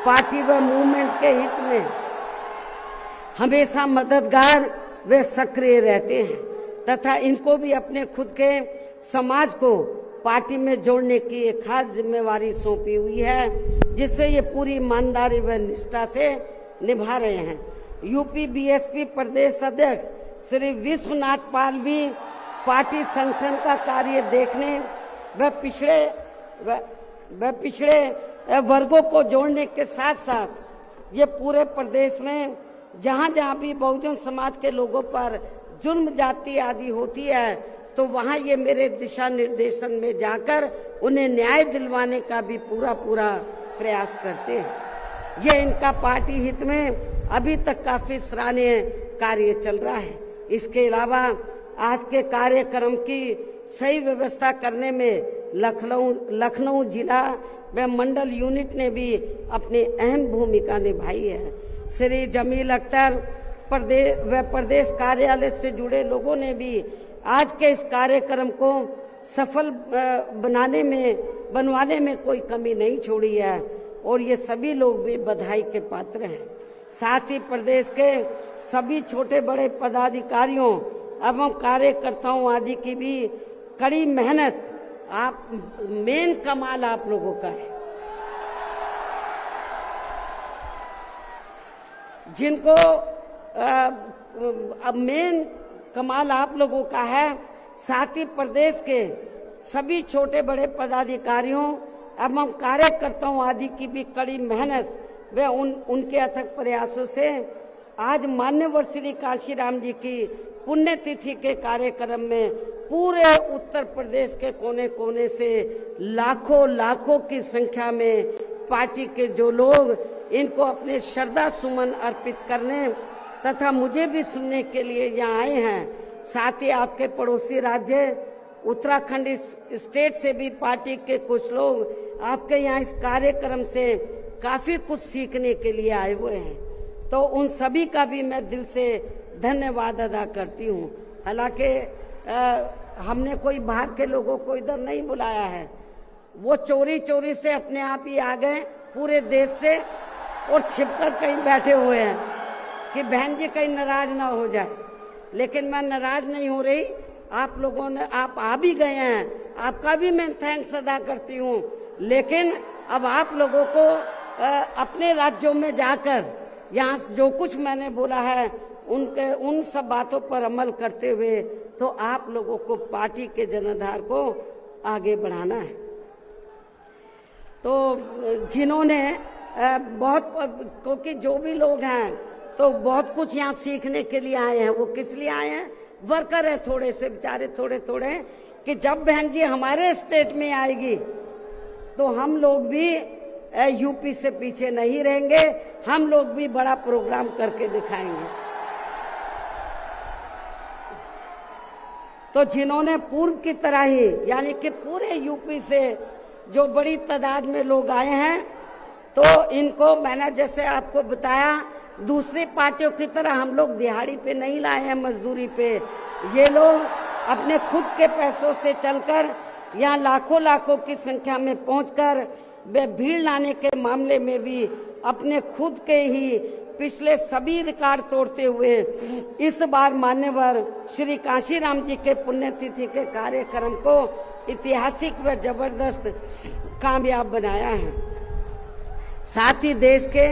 पार्टी व मूवमेंट के हित में हमेशा मददगार व सक्रिय रहते हैं तथा इनको भी अपने खुद के समाज को पार्टी में जोड़ने की एक खास जिम्मेवारी सौंपी हुई है, जिससे ये पूरी ईमानदारी व निष्ठा से निभा रहे हैं। यूपी BSP प्रदेश अध्यक्ष श्री विश्वनाथ पाल भी पार्टी संगठन का कार्य देखने व पिछड़े वर्गों को जोड़ने के साथ साथ ये पूरे प्रदेश में जहाँ जहाँ भी बहुजन समाज के लोगों पर जुर्म जाति आदि होती है, तो वहाँ ये मेरे दिशा निर्देशन में जाकर उन्हें न्याय दिलवाने का भी पूरा प्रयास करते हैं। ये इनका पार्टी हित में अभी तक काफी सराहनीय कार्य चल रहा है। इसके अलावा आज के कार्यक्रम की सही व्यवस्था करने में लखनऊ जिला व मंडल यूनिट ने भी अपनी अहम भूमिका निभाई है। श्री जमील अख्तर प्रदेश कार्यालय से जुड़े लोगों ने भी आज के इस कार्यक्रम को सफल बनवाने में कोई कमी नहीं छोड़ी है और ये सभी लोग भी बधाई के पात्र हैं। साथ ही प्रदेश के सभी छोटे बड़े पदाधिकारियों एवं कार्यकर्ताओं आदि की भी कड़ी मेहनत, मेन कमाल आप लोगों का है, जिनको मेन कमाल आप लोगों का है। साथ ही प्रदेश के सभी छोटे बड़े पदाधिकारियों एवं कार्यकर्ताओं आदि की भी कड़ी मेहनत व उनके अथक प्रयासों से आज मान्यवर श्री काशीराम जी की पुण्यतिथि के कार्यक्रम में पूरे उत्तर प्रदेश के कोने कोने से लाखों की संख्या में पार्टी के जो लोग इनको अपने श्रद्धा सुमन अर्पित करने तथा मुझे भी सुनने के लिए यहाँ आए हैं। साथ ही आपके पड़ोसी राज्य उत्तराखंड स्टेट से भी पार्टी के कुछ लोग आपके यहाँ इस कार्यक्रम से काफी कुछ सीखने के लिए आए हुए हैं, तो उन सभी का भी मैं दिल से धन्यवाद अदा करती हूँ। हालांकि हमने कोई बाहर के लोगों को इधर नहीं बुलाया है, वो चोरी से अपने आप ही आ गए पूरे देश से और छिपकर कहीं बैठे हुए हैं कि बहन जी कहीं नाराज ना हो जाए। लेकिन मैं नाराज नहीं हो रही, आप लोगों ने आप आ भी गए हैं, आपका भी मैं थैंक्स अदा करती हूँ। लेकिन अब आप लोगों को अपने राज्यों में जाकर यहाँ जो कुछ मैंने बोला है उन सब बातों पर अमल करते हुए तो आप लोगों को पार्टी के जनाधार को आगे बढ़ाना है। तो जिन्होंने क्योंकि जो भी लोग हैं तो बहुत कुछ यहाँ सीखने के लिए आए हैं। वो किस लिए आए हैं? वर्कर है थोड़े से बेचारे, थोड़े कि जब बहन जी हमारे स्टेट में आएगी तो हम लोग भी यूपी से पीछे नहीं रहेंगे, हम लोग भी बड़ा प्रोग्राम करके दिखाएंगे। तो जिन्होंने पूर्व की तरह ही यानी कि पूरे यूपी से जो बड़ी तादाद में लोग आए हैं, तो इनको मैंने जैसे आपको बताया दूसरी पार्टियों की तरह हम लोग दिहाड़ी पे नहीं लाए हैं, मजदूरी पे। ये लोग अपने खुद के पैसों से चलकर यहाँ लाखों लाखों की संख्या में पहुंचकर वे भीड़ लाने के मामले में भी अपने खुद के ही पिछले सभी रिकॉर्ड तोड़ते हुए इस बार मान्यवर श्री कांशीराम जी के पुण्यतिथि के कार्यक्रम को ऐतिहासिक व जबरदस्त कामयाब बनाया है। साथ ही देश के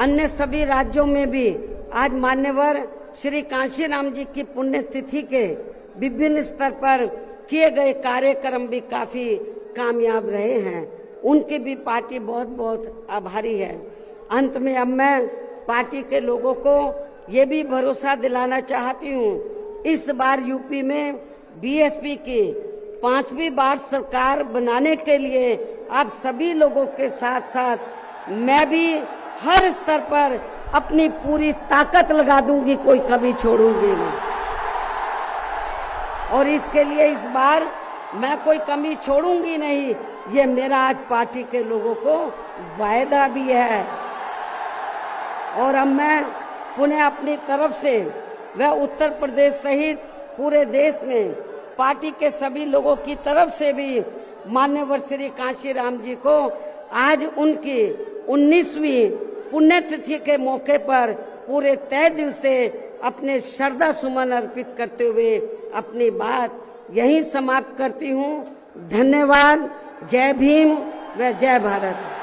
अन्य सभी राज्यों में भी आज मान्यवर श्री कांशीराम जी की पुण्यतिथि के विभिन्न स्तर पर किए गए कार्यक्रम भी काफी कामयाब रहे हैं। उनकी भी पार्टी बहुत बहुत आभारी है। अंत में अब मैं पार्टी के लोगों को ये भी भरोसा दिलाना चाहती हूँ, इस बार यूपी में बीएसपी की 5वीं बार सरकार बनाने के लिए आप सभी लोगों के साथ साथ मैं भी हर स्तर पर अपनी पूरी ताकत लगा दूंगी, कोई कभी छोड़ूंगी नहीं। और इसके लिए इस बार मैं कोई कमी छोड़ूंगी नहीं, ये मेरा आज पार्टी के लोगों को वायदा भी है। और अब मैं पुनः अपनी तरफ से व उत्तर प्रदेश सहित पूरे देश में पार्टी के सभी लोगों की तरफ से भी मान्यवर श्री कांशीराम जी को आज उनकी 19वीं पुण्यतिथि के मौके पर पूरे तहे दिल से अपने श्रद्धा सुमन अर्पित करते हुए अपनी बात यहीं समाप्त करती हूँ। धन्यवाद। जय भीम व जय भारत।